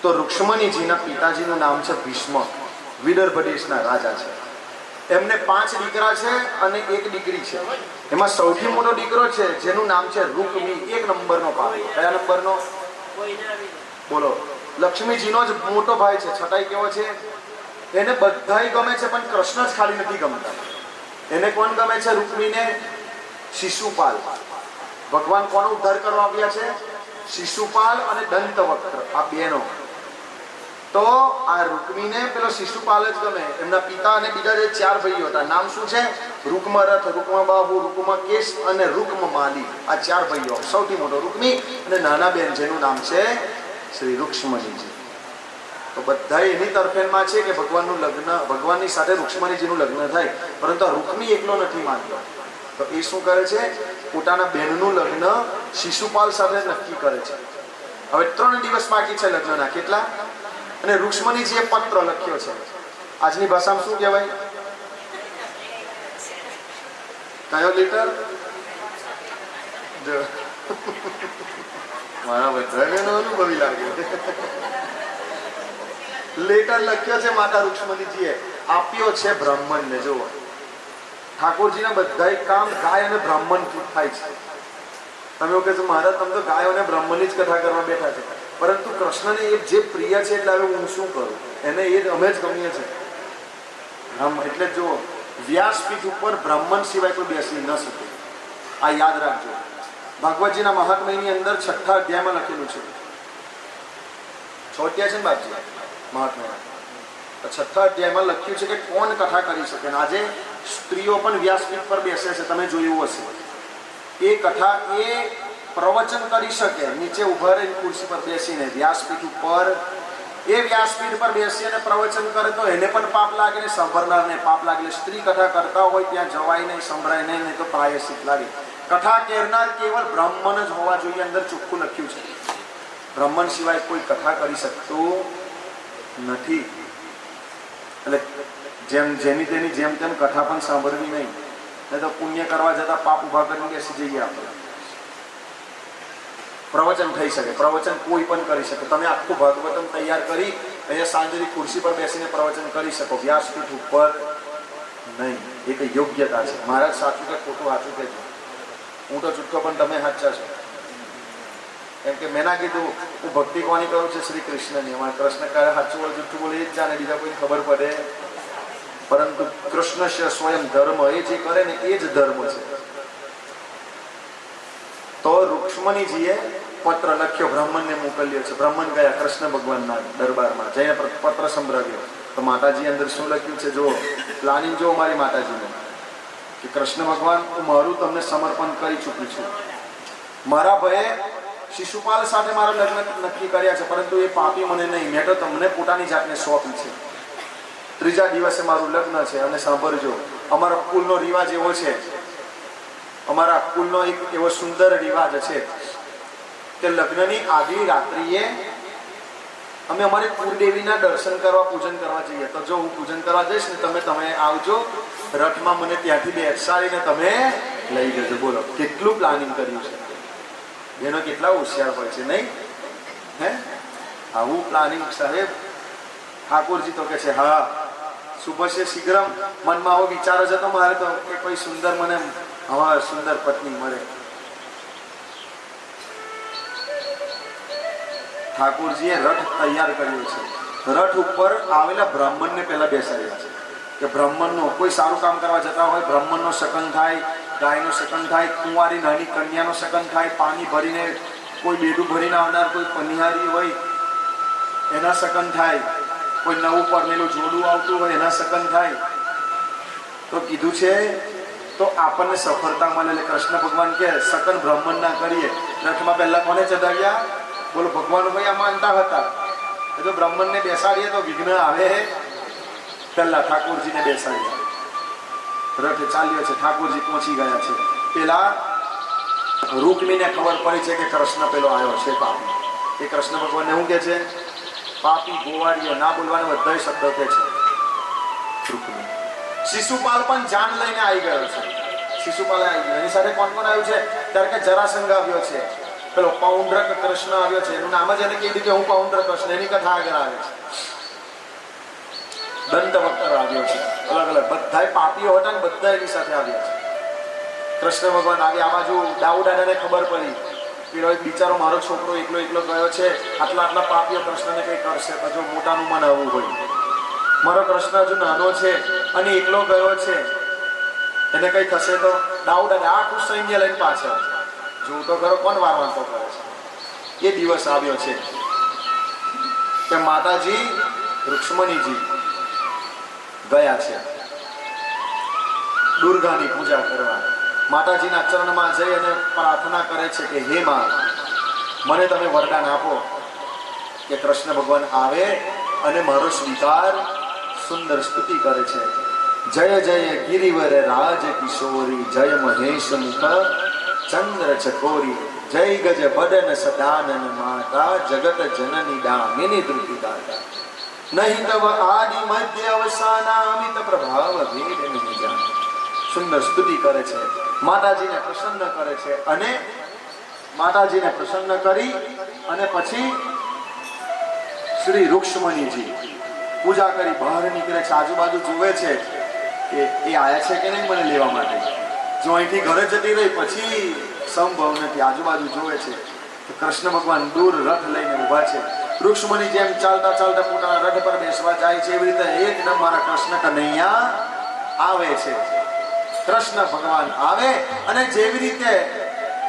તો રુક્ષ્મણીજીના પિતાજીનું નામ છે ભીષ્મ, વિદર્ભ દેશના રાજા છે. એમને 5 દીકરા છે અને 1 દીકરી છે. એમાં સૌથી મોટો દીકરો છે જેનું નામ છે રૂકમી, 1 નંબરનો પાપી. કયા નંબરનો? બોલો. લક્ષ્મીજીનો જ મોટો ભાઈ છે. છતાંય કેવો છે? એને બધાય ગમે છે પણ કૃષ્ણ જ ખાલી નથી ગમતા. એને કોણ ગમે છે? રૂકમીને શિશુપાલ. ભગવાન કોનો ઉદ્ધાર કરવા આવ્યા છે? શિશુપાલ અને દંતવક્ર, આ બેનો. તો આ રૂકમીને પેલો શિશુપાલ જ ગમે. એમના પિતા અને બીજા જે 4 ભાઈઓ હતા, નામ શું છે? રૂકમરથ, રૂકમબાહુ, રૂકમકેશ અને રૂકમમાલી. આ 4 ભાઈઓ. સૌથી મોટો રૂકમી અને નાના બેન જેનું નામ છે શ્રી રૂક્ષ્મણીજી. તો બધા એની તરફેણમાં છે કે ભગવાનનું લગ્ન, ભગવાનની સાથે રૂક્ષ્મણીજીનું લગ્ન થાય. પરંતુ આ રૂકમી એકલો નથી માનતો. તો એ શું કરે છે? પોતાના બહેનનું લગ્ન શિશુપાલ સાથે નક્કી કરે છે. હવે 3 દિવસ બાકી છે લગ્નના. કેટલા? અને રૂક્ષ્મણીજીએ પત્ર લખ્યો છે. આજની ભાષામાં શું કહેવાય? કયો લેટર? મારા બધાને અનુભવી લાગે. લેટર લખ્યો છે માતા રૂક્ષ્મણીજીએ, આપ્યો છે બ્રાહ્મણને. જુઓ, ઠાકોરજીના બધા કામ ગાય અને બ્રાહ્મણથી થાય છે. તમે એવું કહેશો મહારાજ તમે તો ગાયો અને બ્રાહ્મણની જ કથા કરવા બેઠા છે. પરંતુ કૃષ્ણને એ જે પ્રિય છે એટલે હવે હું શું કરું? એને એ જ અમે જ ગમીએ છીએ. એટલે જુઓ, વ્યાસપીઠ ઉપર બ્રાહ્મણ સિવાય કોઈ બેસી ન શકે. આ યાદ રાખજો. ભાગવતજીના મહાત્મ્યની અંદર 6થા અધ્યાયમાં લખેલું છે. 6 અધ્યાય છે ને બાપજી મહાત્મ્યમાં? 6થા અધ્યાયમાં લખ્યું છે કે કોણ કથા કરી શકે. આજે સ્ત્રીઓ પણ વ્યાસપીઠ પર બેસે છે, તમે જોયું હશે. એ કથા એ પ્રવચન કરી શકે, નીચે ઉભા રહીને ખુરશી પર બેસીને. વ્યાસપીઠ ઉપર એ વ્યાસપીઠ પર બેસી અને પ્રવચન કરે તો એને પણ પાપ લાગે ને સાંભળનારને પાપ લાગે. સ્ત્રી કથા કરતા હોય ત્યાં જવાય નહીં, સંભળાય નહીં, તો પ્રાયશ્ચિત લાગે. કથા કહેનાર કેવળ બ્રાહ્મણ જ હોવા જોઈએ, અંદર ચોખ્ખું લખ્યું છે. બ્રાહ્મણ સિવાય કોઈ કથા કરી શકતું નથી. એટલે જેની તેની જેમ તેમ કથા પણ સાંભળવી નહીં, નહીં તો પુણ્ય કરવા જતા પાપ ઉભા કરીને બેસી જઈએ આપણે. પ્રવચન થઈ શકે, પ્રવચન કોઈ પણ કરી શકે. તમે આખું ભાગવતમ તૈયાર કરી અહીંયા શાંતિથી ખુરશી પર બેસીને પ્રવચન કરી શકો, વ્યાસપીઠ ઉપર નહીં. એ કઈ યોગ્યતા છે. મહારાજ સાચું કે ખોટું સાચું કહેજો. હું તો છૂટકો પણ તમે સાચા છો. કેમ કે મેં ના કીધું હું ભક્તિ કોની કરું છું? શ્રી કૃષ્ણની. અમારે કૃષ્ણ કહે સાચું બોલે જુઠ્ઠું બોલે એ જ જાણે, બીજા કોઈને ખબર પડે. પરંતુ કૃષ્ણ છે સ્વયં ધર્મ. એ જે કરે ને એ જ ધર્મ છે. તો રૂક્ષ્મણીજીએ પત્ર લખ્યો, બ્રાહ્મણને મોકલ્યો છે. બ્રાહ્મણ ગયા કૃષ્ણ ભગવાનના દરબારમાં, જઈને પત્ર સંભળાવ્યો. તો માતાજી અંદર શું લખ્યું છે? જો પ્લાનિંગ જો મારી માતાજીને કે કૃષ્ણ ભગવાન હું મારું તમને સમર્પણ કરી ચૂકી છું. મારા ભયે શિશુપાલ સાથે મારા લગ્ન નક્કી કર્યા છે, પરંતુ એ પાપી મને નહીં. મેં તો તમને પોતાની જાતને સોંપી છે. 3જા દિવસે મારું લગ્ન છે. અને સાંભળજો, અમારા કુલનો રિવાજ એવો છે, અમારા કુલનો એક એવો સુંદર રિવાજ છે કે લગ્નની આગલી રાત્રિએ અમે અમારી કુળદેવીના દર્શન કરવા, પૂજન કરવા જઈએ. તો જો હું પૂજન કરવા જઈશ ને તમે આવજો રથમાં, મને ત્યાંથી બેસાડીને તમે લઈ જજો. બોલો કેટલું પ્લાનિંગ કર્યું છે. એનો કેટલા હોશિયાર હોય છે નહીં? હે આવું પ્લાનિંગ સાહેબ. ઠાકોરજી તો કે છે હા શુભ છે શીઘ્રમ. મનમાં આવો વિચાર જ હતો મારે તો કે કોઈ સુંદર મને હવા સુંદર પત્ની મળે. ઠાકોરજીએ રથ તૈયાર કર્યો છે. રથ ઉપર આવેલા બ્રાહ્મણને પહેલા બેસાડ્યા છે કે બ્રાહ્મણનો કોઈ સારું કામ કરવા જતા હોય, બ્રાહ્મણનો શકન થાય, ગાયનો શકન થાય, કુંવારી નાની કન્યાનો શકન થાય, પાણી ભરીને કોઈ બેડું ભરીને આવનાર કોઈ પનિહારી હોય એના શકન થાય, કોઈ નવું પરણેલું જોડું આવતું હોય એના શકન થાય. તો કીધું છે તો આપણને સફળતા મળે. એટલે કૃષ્ણ ભગવાન કે શકન બ્રાહ્મણ ના કરીએ. રથમાં પહેલા કોને ચડાવ્યા? બોલો ભગવાન ભાઈ આ માનતા હતા. એ તો બ્રાહ્મણને બેસાડીએ તો વિઘ્ન આવે. પહેલા ઠાકોરજીને બેસાડ્યા. રથ ચાલ્યો છે, ઠાકોરજી પહોંચી ગયા છે. પેલા રૂકમીને ખબર પડી છે કે કૃષ્ણ પેલો આવ્યો છે પાપી. એ કૃષ્ણ ભગવાનને શું કે છે? પાપી, ગોવાળીઓ, ના બોલવાના બધા શબ્દો કે છે રૂકમી. શિશુપાલ પણ જાન લઈને આવી ગયો છે. શિશુપાલ આવી ગયો. એની સાથે કોણ કોણ આવ્યું છે? ત્યારે કે જરાસંઘ આવ્યો છે, પેલો પૌંડ્રક કૃષ્ણ આવ્યો છે, એનું નામ જ એને કહી દીધું કે હું પૌંડ્રક કૃષ્ણ, એની કથા આગળ આવે છે. દંતવક્ર આવ્યો છે, અલગ અલગ બધા પાપીઓ હતા ને બધા એની સાથે આવ્યા છે. કૃષ્ણ ભગવાન આવી આ બાજુ દાઉ દાદાને ખબર પડી, પેલો એક બિચારો મારો છોકરો એકલો એકલો ગયો છે, આટલા પાપીઓ કૃષ્ણને કઈ કરશે તો જો મોટાનું મન આવવું હોય, મારો કૃષ્ણ હજુ નાનો છે અને એકલો ગયો છે, એને કઈ થશે તો દાઉ દાદા આખું સૈન્ય લઈને પાછળ જોવું તો ખરો કોણ વારવાંતો કરે છે. એ દિવસ આવ્યો છે કે માતાજી રુક્ષ્મણીજી ગયા છે દુર્ગાની પૂજા કરવા. માતાજીના ચરણમાં જઈ અને પ્રાર્થના કરે છે કે હે માં, મને તમે વરદાન આપો કે કૃષ્ણ ભગવાન આવે અને મારો સ્વીકાર. સુંદર સ્તુતિ કરે છે, જય જય ગિરિવર રાજ કિશોરી, જય મહેશ મુખ ચંદ્ર ચકોરી, જય ગજ બદન સદાનન માતા, જગત જનની દામિની ધૃતિ દાતા, નહીં તવ આદિ મધ્ય અવસાનામિત પ્રભાવ ભેદ નહીં જાણ. સુંદર સ્તુતિ કરે છે, માતાજીને પ્રસન્ન કરે છે અને માતાજીને પ્રસન્ન કરી અને પછી શ્રી રુક્ષ્મણીજી પૂજા કરી બહાર નીકળે છે. આજુબાજુ જુએ છે કે એ આયા છે કે નહીં મને લેવા માટે. જો અહીંથી ઘરે જતી રહી પછી સંભવ નથી. આજુબાજુ જુએ છે તો કૃષ્ણ ભગવાન દૂર રથ લઈને ઊભા છે. રુક્ષ્મણી જેમ ચાલતા ચાલતા પોતાના રથ પર બેસવા જાય છે, એવી રીતે એકદમ મારા કૃષ્ણ કનૈયા આવે છે. કૃષ્ણ ભગવાન આવે અને જેવી રીતે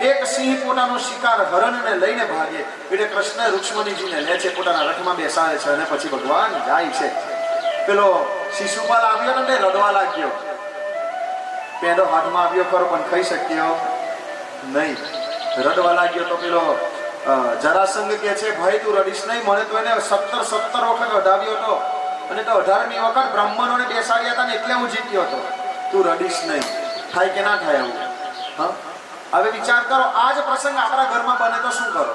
એક સિંહ પોતાનો શિકાર હરણને લઈને ભાગે, એટલે કૃષ્ણ રુક્ષ્મણીજીને લે છે, પોતાના રથમાં બેસાડે છે અને પછી ભગવાન જાય છે. પેલો શિશુપાલ આવ્યો ને રડવા લાગ્યો, પેડો હાથમાં આવ્યો ખરો પણ ખાઈ શક્યો નહીં. રડવા લાગ્યો તો પેલો જરાસંઘ કે છે ભાઈ તું રડીશ નહીં, મને તો એને 17 વખત અઢાવ્યો હતો અને તો 18મી વખત બ્રાહ્મણોને બેસાડ્યા હતા ને એટલે હું જીત્યો હતો. તું રડીશ નહીં. થાય કે ના થાય આવું? હા, હવે વિચાર કરો, આ જ પ્રસંગ આપણા ઘરમાં બને તો શું કરો?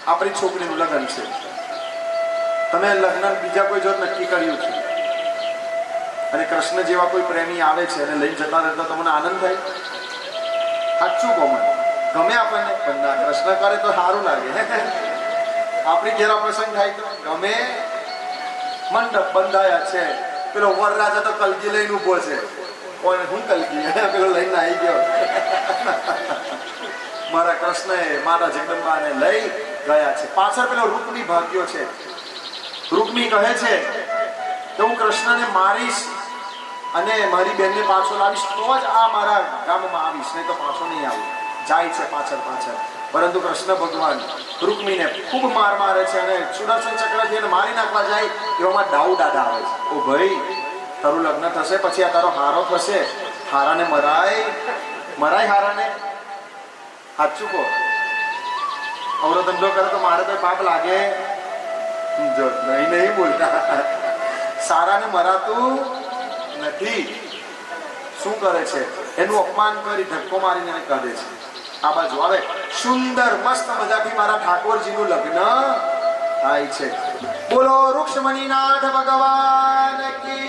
આપણી છોકરીનું લગ્ન છે, તમે લગ્ન બીજા કોઈ જોત નક્કી કર્યું છે અને કૃષ્ણ જેવા કોઈ પ્રેમી આવે છે અને લઈને જતા રહેતા તમને આનંદ થાય? સાચું કોમન ગમે આપણને, પણ ના કૃષ્ણ કરે તો સારું લાગે. આપણી ઘેરા પ્રસંગ થાય તો ગમે. મંડપ બંધાયા છે, પેલો વરરાજા તો કલગી લઈને ઉભો છે. કોણ? હું કલગી? પેલો લઈને આવી ગયો. મારા કૃષ્ણએ માતા જગદંબાને લઈ ગયા છે. પાછળ પેલો રૂકમી ભાગ્યો છે. રૂકમી કહે છે કે હું કૃષ્ણને મારીશ અને મારી બેનને પાછો લાવીશ તો જ આ મારા ગામમાં આવીશ, નહીં તો પાછો નહીં આવું. જાય છે પાછળ. પરંતુ કૃષ્ણ ભગવાન રૂકમીને ખૂબ માર મારે છે અને સુદર્શન ચક્રથી એને મારી નાખવા જાય એવામાં દાઉ દાદા આવે છે. ઓ ભાઈ, તારું લગ્ન થશે પછી આ તારો હારો થશે, હારાને મરાય હારાને. સાચું કહો, અવરો ધંધો કરે તો મારે તો પાપ લાગે? જો નહીં બોલતા, સારાને મરાતું નથી. શું કરે છે? એનું અપમાન કરી ધક્કો મારીને એને કાઢે છે. આ બાજુ આવે સુંદર મસ્ત મજાથી મારા ઠાકોરજીનું લગ્ન થાય છે. બોલો રુક્ષ્મણીનાથ ભગવાન કી.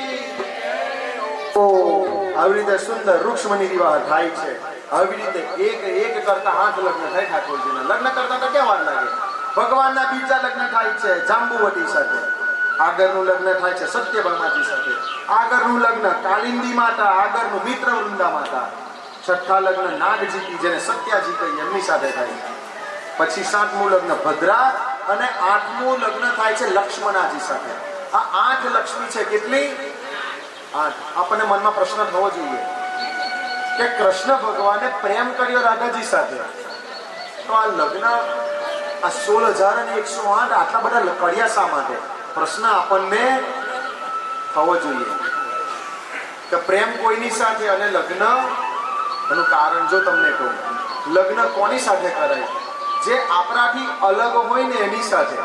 આવી રીતે સુંદર રુક્ષ્મણી વિવાહ થાય છે. આવી રીતે એક કરતા 8 લગ્ન થાય ઠાકોરજીના. લગ્ન કરતા તો કેવા વાર લાગે? ભગવાનના બીજા લગ્ન થાય છે જાંબુવતી સાથે, આગળનું લગ્ન થાય છે સત્યભામાજી સાથે, આગળનું લગ્ન કાલિંદી માતા, આગળનું મિત્ર વૃંદા માતા, છઠ્ઠા લગ્ન નાગજી જેને સત્યાજી કહી એમની સાથે થાય. પછી 7મું લગ્ન ભદ્રા અને 8મું લગ્ન થાય છે લક્ષ્મણાજી સાથે. આ 8 લક્ષ્મી છે. કેટલી? 8. આપણને મનમાં પ્રશ્ન થવો જોઈએ કે કૃષ્ણ ભગવાને પ્રેમ કર્યો રાધાજી સાથે, તો આ લગ્ન આ 16,108 આટલા બધા કર્યા શા માટે? પ્રશ્ન આપણને થવો જોઈએ કે પ્રેમ કોઈની સાથે અને લગ્ન એનું કારણ જો તમને કહું, લગ્ન કોની સાથે કરાય? જે આપણાથી અલગ હોય ને એની સાથે.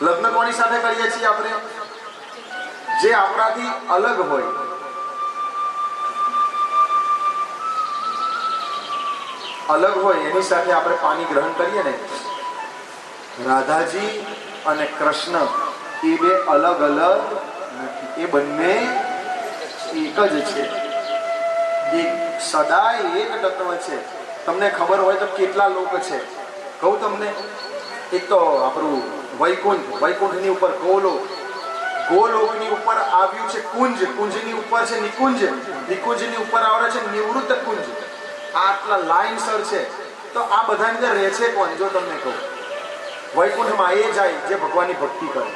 લગ્ન કોની સાથે કરીએ છીએ આપણે? જે આપણાથી અલગ હોય. અલગ હોય એની સાથે આપણે પાણી ગ્રહણ કરીએ ને. રાધાજી અને કૃષ્ણ એ બે અલગ નથી, એ બંને એક જ છે. એક સદાય એક તત્વ છે. તમને ખબર હોય તો કેટલા લોક છે કહું તમને. એક તો આપણું વૈકુંઠની ઉપર ગોલોકની ઉપર આવ્યું છે કુંજ, કુંજની ઉપર છે નિકુંજ, નિકુંજની ઉપર આવે છે નિવૃત્ત કુંજ. આટલા લાઈનસર છે. તો આ બધાની અંદર રહે છે કોણ? જો તમને કહું, વૈકુંઠમાં એ જાય જે ભગવાનની ભક્તિ કરે,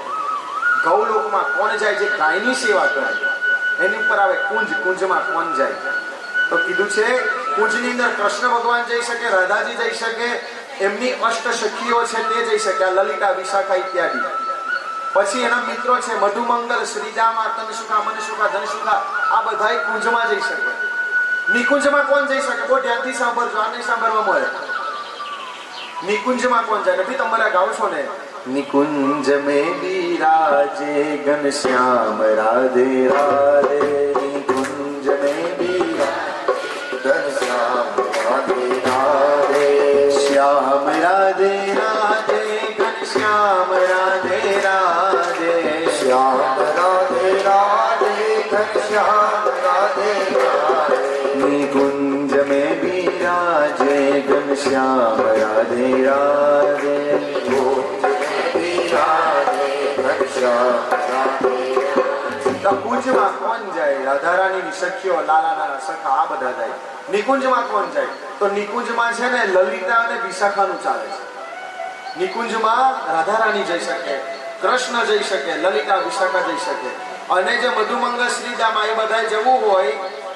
ગૌલોકમાં કોણ જાય? જે ગાયની સેવા કરે. એની ઉપર આવે કુંજ, કુંજમાં કોણ જાય? તો કીધું છે કુંજની અંદર કૃષ્ણ ભગવાન જઈ શકે, રાધાજી જઈ શકે, એમની અષ્ટ સખીઓ છે તે જઈ શકે, આ લલિતા, વિશાખા ઇત્યાદિ. પછી એના મિત્રો છે મધુમંગલ, શ્રીદામા, તનસુખા, મનસુખા, ધનસુખા, આ બધા કુંજમાં જઈ શકે. નિકુંજમાં કોણ જઈ શકે? બહુ ધ્યાનથી સાંભળજો, આ નહીં સાંભળવા મળે. નિકુંજમાં કોણ જાય? નથી તમારે ગાવ છો ને, નિકુંજ में विराजे घनश्याम राधे राधे, निकुंज में विराजे घनश्याम राधे राधे, श्याम राधे राधे, घनश्याम राधे राधे, श्याम राधे राधे, घनश्याम राधे राधे, निकुंज में विराजे घनश्याम राधे राधे, કુંજમાં કોણ જાય? રાધારાણીની સખીઓ, લાલાના સખા, આ બધા જાય. નિકુંજમાં કોણ જાય? તો નિકુંજમાં છે ને લલિતા અને વિશાખાનું ચાલે છે. નિકુંજમાં રાધારાણી જઈ શકે, કૃષ્ણ જઈ શકે, લલિતા, વિશાખા જઈ શકે. અને જે મધુમંગલ, શ્રીદામા એ બધા જવું હોય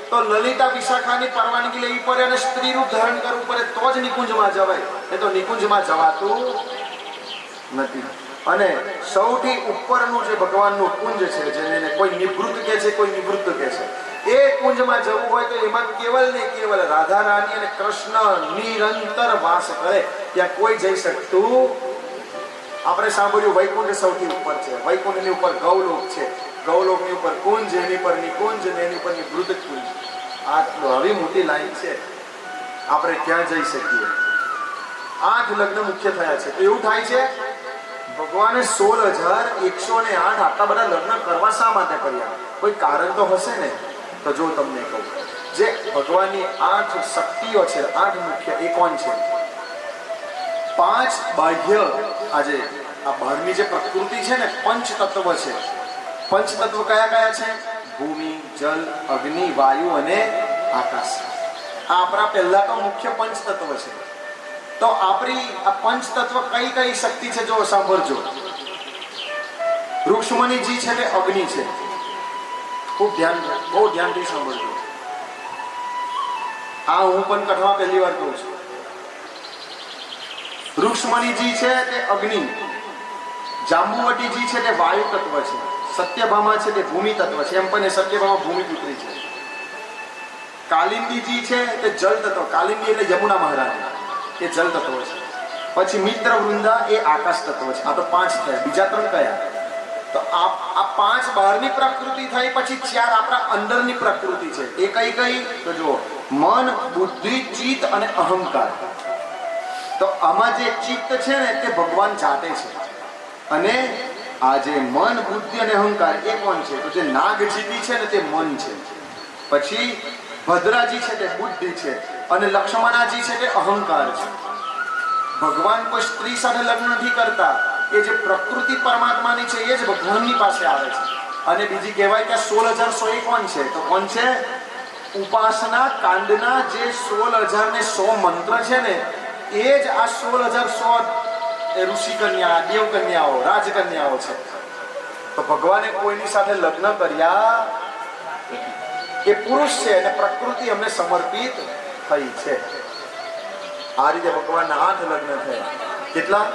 તો લલિતા, વિશાખાની પરવાનગી લેવી પડે અને સ્ત્રી રૂપ ધારણ કરવું પડે તો જ નિકુંજમાં જવાય. એ તો નિકુંજમાં જવાતું નથી. અને સૌથી ઉપરનું જે ભગવાનનું કુંજ છે, જેને કોઈ નિવૃત્ત કે છે, કોઈ નિવૃત્ત કે છે, એ કુંજમાં જવું હોય તો એમાં કેવલ ને કેવલ રાધા રાણી અને કૃષ્ણ નિરંતર વાસ કરે, ત્યાં કોઈ જઈ શકતું. આપણે સાંભળ્યું વૈકુંઠ સૌથી ઉપર છે, વૈકુંઠની ઉપર ગૌલોક છે, ગૌલોકની ઉપર કુંજ, એની પર નિકુંજ, એની પર નિવૃત્ત કુંજ. આટલું આવી મોટી લાઈન છે, આપણે ક્યાં જઈ શકીએ? 8 લગ્ન મુખ્ય થયા છે. તો એવું થાય છે ભગવાને 16,108 આટલા બધા લગ્ન કરવા શા માટે કર્યા? કોઈ કારણ તો હશે ને. તો જો તમને કહું, જે ભગવાનની 8 શક્તિઓ છે, 8 મુખ્ય, એ કોણ છે? 5 બાહ્ય, આજે આ બહારની જે પ્રકૃતિ છે ને, પંચ તત્વ છે. પંચ તત્વ કયા કયા છે? ભૂમિ, જલ, અગ્નિ, વાયુ અને આકાશ. આ આપણા પહેલા તો મુખ્ય પંચ તત્વ છે. તો આપણી આ પંચ તત્વ કઈ કઈ શક્તિ છે જો સાંભળજો. ઋક્ષમણીજી છે તે અગ્નિ છે. ખૂબ બહુ ધ્યાનથી સાંભળજો. આ હું પણ કથામાં પહેલી વાર કહું છું. ઋક્ષમણીજી છે તે અગ્નિ, જાંબુવટીજી છે તે વાયુ તત્વ છે, સત્યભામા છે તે ભૂમિ તત્વ છે. એમ પણ એ સત્યભામા ભૂમિપુત્રી છે. કાલિંદીજી છે તે જલ તત્વ, કાલિંદી એટલે યમુના મહારાણી, એ જલ તત્વ છે. પછી મિત્ર વૃંદા એ આકાશ તત્વ છે. આ તો 5 થયા. બીજા 3 કયા? તો આ 5 બહારની પ્રકૃતિ થઈ, પછી 4 આપણા અંદરની પ્રકૃતિ છે. એ કઈ કઈ? તો જુઓ, મન, બુદ્ધિ, ચિત્ત અને અહંકાર. તો આમાં જે ચિત્ત છે ને તે ભગવાન જાતે છે. અને આ જે મન, બુદ્ધિ અને અહંકાર એ કોણ છે? તો જે નાગજીવી છે ને તે મન છે. પછી ભદ્રાજી છે તે બુદ્ધિ છે, અને લક્ષ્મણાજી છે તે અહંકાર છે. ભગવાન કોઈ સ્ત્રી સાથે લગ્ન નથી કરતા. એ જે પ્રકૃતિ પરમાત્માની છે એ જ ભગવાનની પાસે આવે છે. અને બીજી કહેવાય કે 16,100 કોણ છે? તો કોણ છે? ઉપાસના કાંડના જે 16,100 મંત્ર છે ને, એ જ આ 16,100 ઋષિ કન્યા, દેવ કન્યાઓ, રાજકન્યાઓ છે. તો ભગવાને કોઈની સાથે લગ્ન કર્યા, એ પુરુષ છે અને પ્રકૃતિ અમને સમર્પિત થઈ છે. આ રીતે ભગવાનના 8 લગ્ન થયા. કેટલા?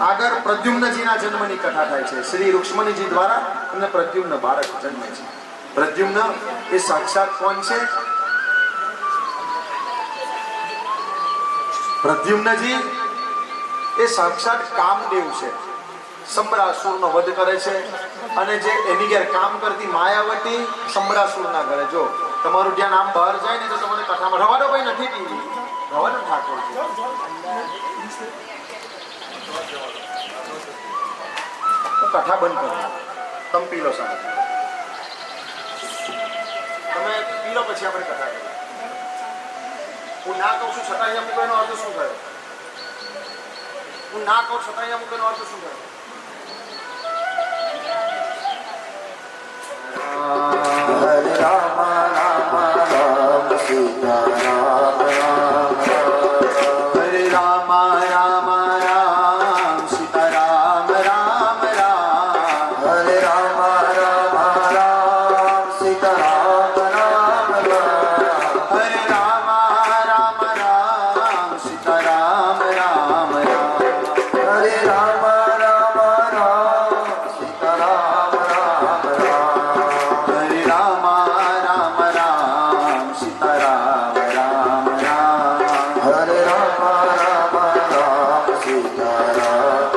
આગળ પ્રદ્યુમ્નજીના જન્મની કથા થાય છે. શ્રી રુક્ષ્મણીજી દ્વારા એમને પ્રદ્યુમ્ન બાળક જન્મે છે. પ્રદ્યુમ્ન એ સાક્ષાત કોણ છે? પ્રદ્યુમ્નજી એ સાક્ષાત કામદેવ છે. સંબરાસુરનો વધ કરે છે. અને જે એની ઘેર કામ કરતી માયાવતી સંબરાસુરના ઘરે. જો તમારું ધ્યાન આમ બહાર જાય ને તો તમને કથામાં રવાડો ભાઈ નથી પીવી, રવાડો ઠાકોર કથા બંધ કરો. તમે પી લો સાહેબ, તમે પી લો પછી આપણે કથા કરીએ. હું ના કહું છું છતાં અહીંયા મૂકો એનો અર્થ શું થયો? હું ના કહું છતાં અહીંયા મૂકો એનો અર્થ શું થયો? હરે રામ રામ રામ સીતા રામ રામ હરે રામ રામ રામ સીતા રામ રામ રામ હરે રામ રામ રામ સીતા રામ રામ હરે રામ રામ રામ સીતા રામ રામ રામ હરે રામ રામ રામ સીતા રામ રામ હરે રામ રામ રામ સીતા રામ રામ રામ હરે રામ રામ રામ સીતા રામ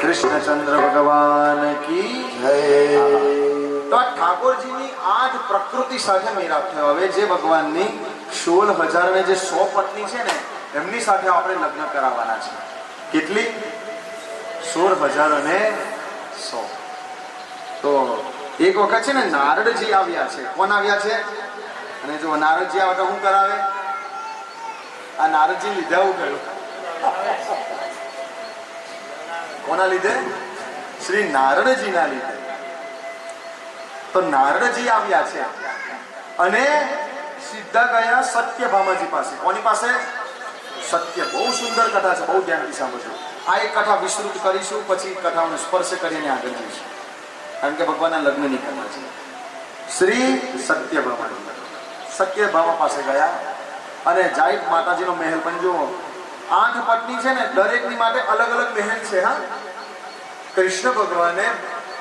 કૃષ્ણચંદ્ર ભગવાન કી જય તો આ ઠાકોરજીની આઠ પ્રકૃતિ સાથે મેળાપ થયો. હવે જે ભગવાનની 16,000 ને જે 100 પત્ની છે ને એમની સાથે આપણે લગ્ન કરાવવાના છે. કેટલી? 16,000 અને 100. તો એક વખત છે ને નારદજી આવ્યા છે. કોણ આવ્યા છે? અને જો નારદજી આવે તો શું કરાવે? આ નારદજી લીધે આવું કર્યું. કોના લીધે? શ્રી નારદજીના લીધે. તો નારદજી આવ્યા છે અને સીધા ગયા સત્યભામાજી પાસે. કોની પાસે? સત્ય. બહુ સુંદર કથા છે, બહુ ધ્યાનથી સાંભળજો. આ એક કથા વિસ્તૃત કરીશું, પછી કથાઓને સ્પર્શ કરીને આગળ જઈશું, કારણ કે ભગવાનના લગ્નની કથા છે. શ્રી સત્યભામાજી સત્યભામા પાસે ગયા અને જાઈટ માતાજીનો મહેલ પણ જુઓ. 8 પત્ની છે ને, દરેકની માટે અલગ અલગ મહેલ છે. હા, કૃષ્ણ ભગવાને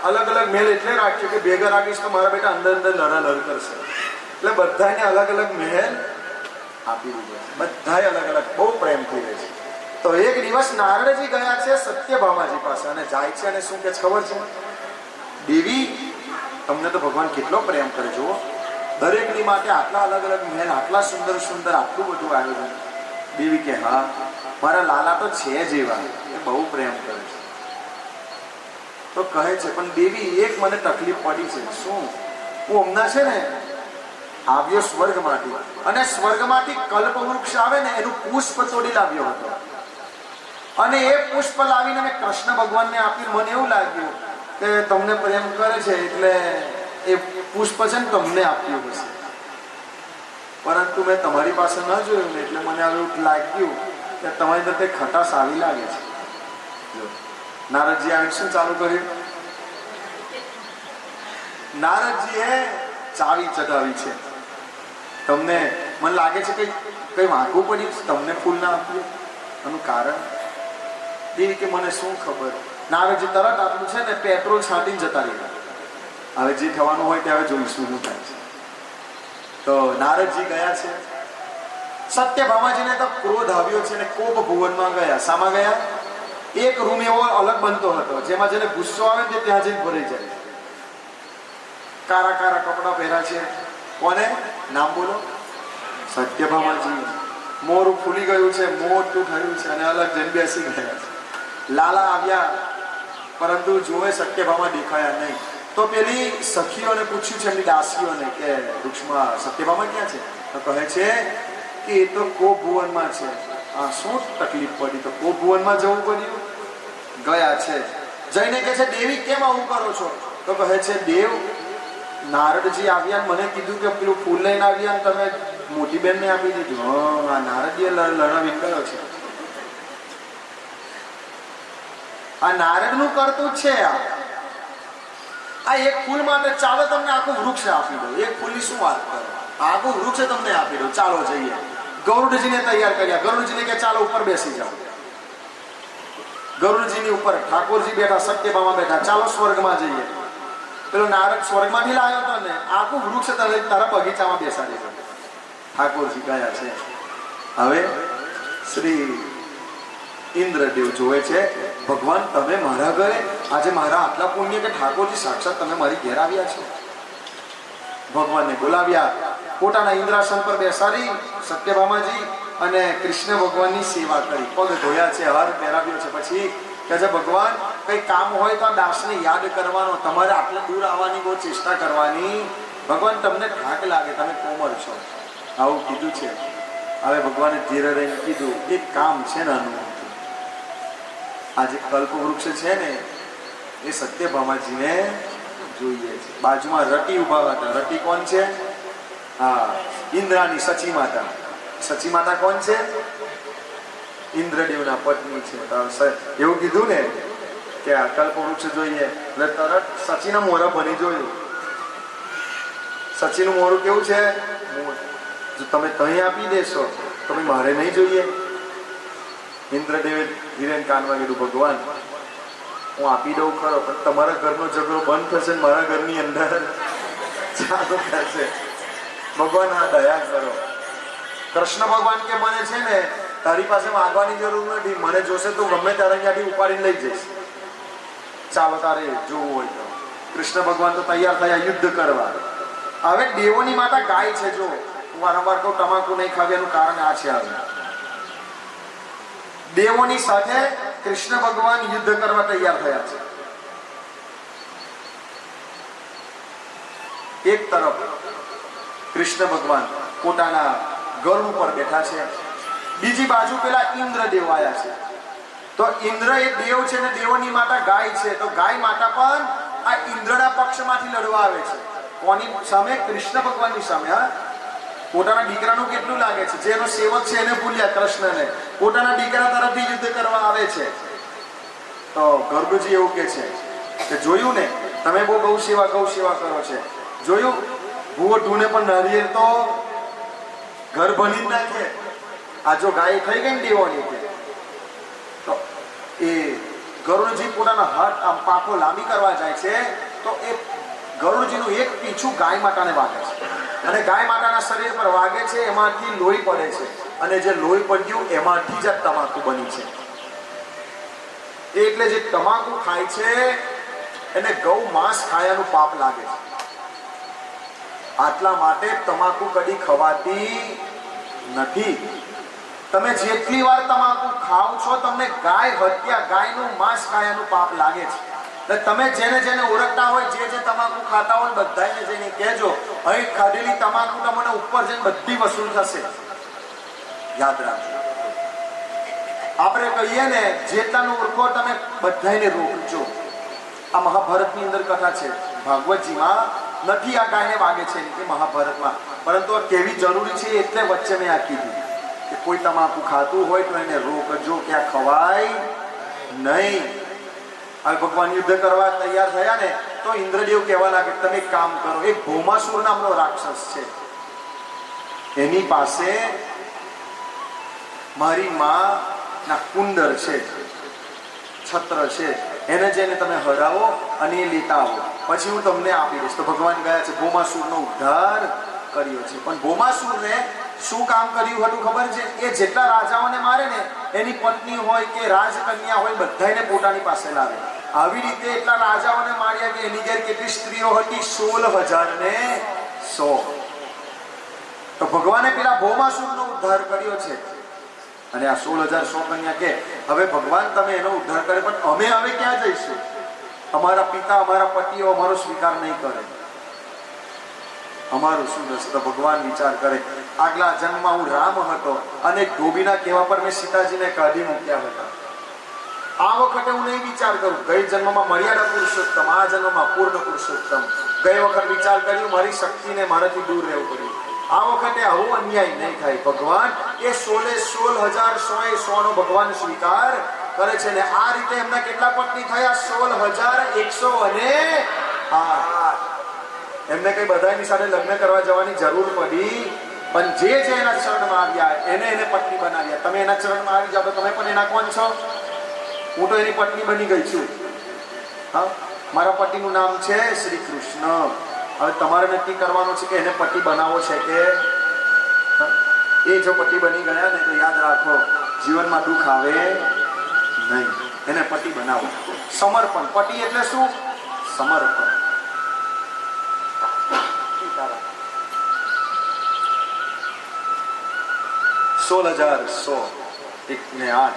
અલગ અલગ મહેલ એટલે રાખ્યો કે ભેગા રાખીશ તો મારા બેટા અંદર અંદર લડાલડ કરશે, એટલે બધાને અલગ અલગ મહેલ આપી દીધો. બધાએ અલગ અલગ, બહુ પ્રેમથી રહે છે. તો એક દિવસ નારદજી ગયા છે સત્યભામાજી પાસે અને જાય છે અને શું કે ખબર છે? દેવી, તમને તો ભગવાન કેટલો પ્રેમ કરે, જુઓ, દરેકની માટે આટલા અલગ અલગ મહેલ, આટલા સુંદર સુંદર, આટલું બધું આયોજન. દેવી કે હા, મારા લાલા તો છે જ એવા, એ બહુ પ્રેમ કરે છે. તો કહે છે પણ દેવી એક મને તકલીફ પડી છે. શું? હું હમણાં છે ને આવ્યો સ્વર્ગમાંથી અને સ્વર્ગમાંથી કલ્પવૃક્ષ આવે ને એનું પુષ્પ તોડી લાવ્યો હતો અને એ પુષ્પ લાવીને મેં કૃષ્ણ ભગવાનને આપ્યું. મને એવું લાગ્યું કે તમને પ્રેમ કરે છે એટલે એ પુષ્પ છે ને તમને આપ્યું હશે, પરંતુ મેં તમારી પાસે ન જોયું ને એટલે મને એવું લાગ્યું કે તમારી અંદર ખટાશ આવી લાગે છે. જો નારદજી આવીને શું ચાલુ કર્યું? નારદજીએ ચાવી ચઢાવી છે. તમને મને લાગે છે કઈ વાંકું પડ્યું, તમને ફૂલ ના આપ્યું, એનું કારણ? દેવી કે મને શું ખબર. નારદજી તરત આટલું છે ને પેટ્રોલ છાંટીને જતા રહ્યા. હવે જે થવાનું હોય તે હવે જોઈશું શું થાય છે. તો નારદજી ગયા છે. સત્યભામાજીને તો ક્રોધ આવ્યો છે ને કોપ ભુવનમાં ગયા. શામાં ગયા? એક રૂમ એવો અલગ બનતો હતો જેમાં જેને ગુસ્સો આવે ને ત્યાં જઈને ભરાઈ જાય. કારા કારા કપડા પહેર્યા છે. કોને? નામ બોલો. સત્યભામાજી. મોરું ફૂલી ગયું છે, મોટું થયું છે અને અલગ જઈને બેસી ગયા છે. લાલા આવ્યા પરંતુ જોવે સત્યભામા દેખાયા નહીં. તો પેલી સખીઓને પૂછ્યું છે, એમની દાસીઓને, કે વૃક્ષમાં સત્યભામા ક્યાં છે? તો કહે છે કે એ તો કોભુવનમાં છે. આ શું તકલીફ પડી? તો કોભુવનમાં જવું પડ્યું. ગયા છે. જઈને કહે છે દેવી કેમ આવું કરો છો? તો કહે છે દેવ, નારદજી આવ્યા મને કીધું કે પેલું ફૂલ લઈને આવ્યા ને તમે મોટી બેનને આપી દીધું. હા, નારદજીએ લડાવી ગયો છે. આ નારદનું કરતું છે. આ એક ફૂલ માટે ચાલો તમને આખું વૃક્ષ આપી દો. એક ફૂલની શું વાત કરો? આખું વૃક્ષ તમને આપી દો, ચાલો જઈએ. ગરુડજીને તૈયાર કર્યા. ગરુડજીને કે ચાલો ઉપર બેસી જાઓ. ગરુડજીની ઉપર ઠાકોરજી બેઠા, સત્યભામા બેઠા, ચાલો સ્વર્ગમાં જઈએ. પેલો નારદ સ્વર્ગમાંથી લાવ્યો હતો ને, આખું વૃક્ષ તારા બગીચામાં બેસાડી દો. ઠાકોરજી ગયા છે. હવે શ્રી ઇન્દ્રદેવ જોવે છે, ભગવાન તમે મારા ઘરે આજે મારા આટલા પુણ્ય કે ઠાકોરજી સાક્ષાત તમે મારી ઘેર આવ્યા છો. ભગવાનને બોલાવ્યા, પોતાના ઇન્દ્રાસન પર બેસાડી સત્યભામાજી અને કૃષ્ણ ભગવાનની સેવા કરી. પગ ધોયા છે, હાર પહેરાવ્યો છે. પછી કહે છે ભગવાન કઈ કામ હોય તો આ દાસને યાદ કરવાનો, તમારે આટલે દૂર આવવાની બહુ ચેષ્ટા કરવાની. ભગવાન તમને થાક લાગે, તમે કોમળ છો, આવું કીધું છે. હવે ભગવાને ધીરે રહીને કીધું એક કામ છે નાનું. આ જે કલ્પવૃક્ષ છે ને એ સત્યભામાજીને જોઈએ છે. બાજુમાં રટી ઉભા હતા. રટી કોણ છે? હા, ઇન્દ્રાની સચી માતા. સચી માતા કોણ છે? ઇન્દ્રદેવના પત્ની છે. એવું કીધું ને કે આ કલ્પવૃક્ષ જોઈએ એટલે તરત સચીના મોઢા ભરી જોયું. સચીનું મોઢું કેવું છે? જો તમે તહીં આપી દેશો તો મારે નહીં જોઈએ. ઇન્દ્રદેવે ધીરે કાનમાં કીધું ભગવાન હું આપી દઉં ખરો પણ તમારા ઘરનો ઝઘડો બંધ થશે ને મારા ઘરની અંદર ચાલુ થશે. ભગવાન આ દયા કરો. કૃષ્ણ ભગવાન કે મને છે ને તારી પાસે માંગવાની જરૂર નથી, મને જોશે તો ગમે ત્યારે અહીંયાથી ઉપાડીને લઈ જઈશ. ચાલો તારે જોવું હોય તો. કૃષ્ણ ભગવાન તો તૈયાર થયા યુદ્ધ કરવા. હવે દેવોની માતા ગાય છે. જો હું વારંવાર કહું તમાકુ નહીં ખાવે એનું કારણ આ છે. હવે દેવોની સાથે કૃષ્ણ ભગવાન યુદ્ધ કરવા તૈયાર થયા છે. એક તરફ કૃષ્ણ ભગવાન પોતાના ગરુડ ઉપર બેઠા છે, બીજી બાજુ પેલા ઇન્દ્રદેવ આવ્યા છે. તો ઇન્દ્ર એ દેવ છે ને દેવોની માતા ગાય છે. તો ગાય માતા પણ આ ઇન્દ્રના પક્ષમાંથી લડવા આવે છે. કોની સામે? કૃષ્ણ ભગવાનની સામે. હા, પોતાના દીકરાનું કેટલું લાગે છે? જેનો સેવક છે એને ભૂલ્યા કૃષ્ણને, પોતાના દીકરા તરફથી યુદ્ધ કરવા આવે છે. તો ગરુડજી એવું કે છે કે જોયું ને તમે બહુ ગૌ સેવા કરો છે. જોયું ભૂવો ઢૂને પણ નારિયેળ તો ઘર બની નાખે. આ જો ગાય થઈ ગઈ ને દેવોની કે તો એ ગરુડજી પોતાના હાથ આમ પાંખો લાંબી કરવા જાય છે તો એ ગરુડજીનું એક પીછું ગાય માતાને વાગે છે અને ગાય માતાના શરીર પર વાગે છે. એમાંથી લોહી પડે છે અને જે લોહી પડ્યું એમાંથી જ તમાકુ બની છે. એટલે જે તમાકુ ખાય છે એને ગૌ માંસ ખાયાનું પાપ લાગે છે. આટલા માટે તમાકુ કદી ખવાતી નથી. તમે જેટલી વાર તમાકુ ખાવ છો તમને ગાય હત્યા, ગાયનું માંસ ખાયાનું પાપ લાગે છે. તમે જેને જેને ઓળખતા હોય, જે તમાકુ ખાતા હોય બધાને જઈને કહેજો અહીં ખાધેલી તમાકુ તમને ઉપર જઈને બધી વસૂલ થશે. યાદ રાખજો. આપણે કહીએ ને જેટલાનું ઓળખો તમે બધાને રોકજો. આ મહાભારતની અંદર કથા છે. ભાગવતજીમાં નથી આ ગાયને વાગે છે કે મહાભારતમાં, પરંતુ આ કેવી જરૂરી છે એટલે વચ્ચે મેં આ કીધું કે કોઈ તમાકુ ખાતું હોય તો એને રોકજો કે આ ખવાય નહીં. હવે ભગવાન યુદ્ધ કરવા તૈયાર થયા ને તો ઇન્દ્રદેવ કહેવા લાગે તમે એક કામ કરો. એક ભૌમાસુર નામનો રાક્ષસ છે, એની પાસે મારી માં ના કુંડર છે, છત્ર છે, એને જઈને તમે હરાવો અને એ લેતા આવો, પછી હું તમને આપી દઈશ. તો ભગવાન ગયા છે, ભૌમાસુરનો ઉદ્ધાર કર્યો છે. પણ ભૌમાસુરને શું કામ કર્યું હતું ખબર છે? એ જેટલા રાજાઓને મારે ને એની પત્ની હોય કે રાજકન્યા હોય બધાને પોતાની પાસે લાવે. આવી રીતે એટલા રાજાઓને માર્યા કે એની ઘેર કેટલી સ્ત્રીઓ હતી? 16,100. તો ભગવાને પેલા ભૌમાસુરનો ઉદ્ધાર કર્યો છે. અને આ 16,100 કન્યા કે હવે ભગવાન તમે એનો ઉદ્ધાર કરે પણ અમે હવે ક્યાં જઈશું? અમારા પિતા, અમારા પતિઓ અમારો સ્વીકાર નહીં કરે, અમારું શું થશે? તો ભગવાન વિચાર કરે આગલા જન્મમાં હું રામ હતો અને ધોબીના કહેવા પર મેં સીતાજીને કાઢી મૂક્યા હતા. આ વખતે હું નહીં વિચાર કરું ગઈ જન્મમાં મર્યાદા પુરુષોત્તમ, આ જન્મમાં પૂર્ણ પુરુષોત્તમ. ગઈ વખત વિચાર કર્યું મારી શક્તિને મારાથી દૂર રહેવું પડ્યું. આ વખતે આવો અન્યાય નહીં થાય. ભગવાન એ 16,100 નો ભગવાન સ્વીકાર કરે છે ને આ રીતે એમના કેટલા પત્ની થયા? 16,108. એમને કઈ બધાની સાથે લગ્ન કરવા જવાની જરૂર પડી, પણ જે એના ચરણમાં આવ્યા એને પત્ની બનાવ્યા. તમે એના ચરણમાં આવી જાઓ તો તમે પણ એના કોણ છો? હું તો એની પત્ની બની ગઈ છું. હા, મારા પતિનું નામ છે શ્રી કૃષ્ણ. હવે તમારે નક્કી કરવાનું છે કે એને પતિ બનાવવો છે કે એ જો પતિ બની ગયા ને તો યાદ રાખો જીવનમાં દુઃખ આવે નહીં. એને પતિ બનાવો. સમર્પણ. પતિ એટલે શું? સમર્પણ. 16,108.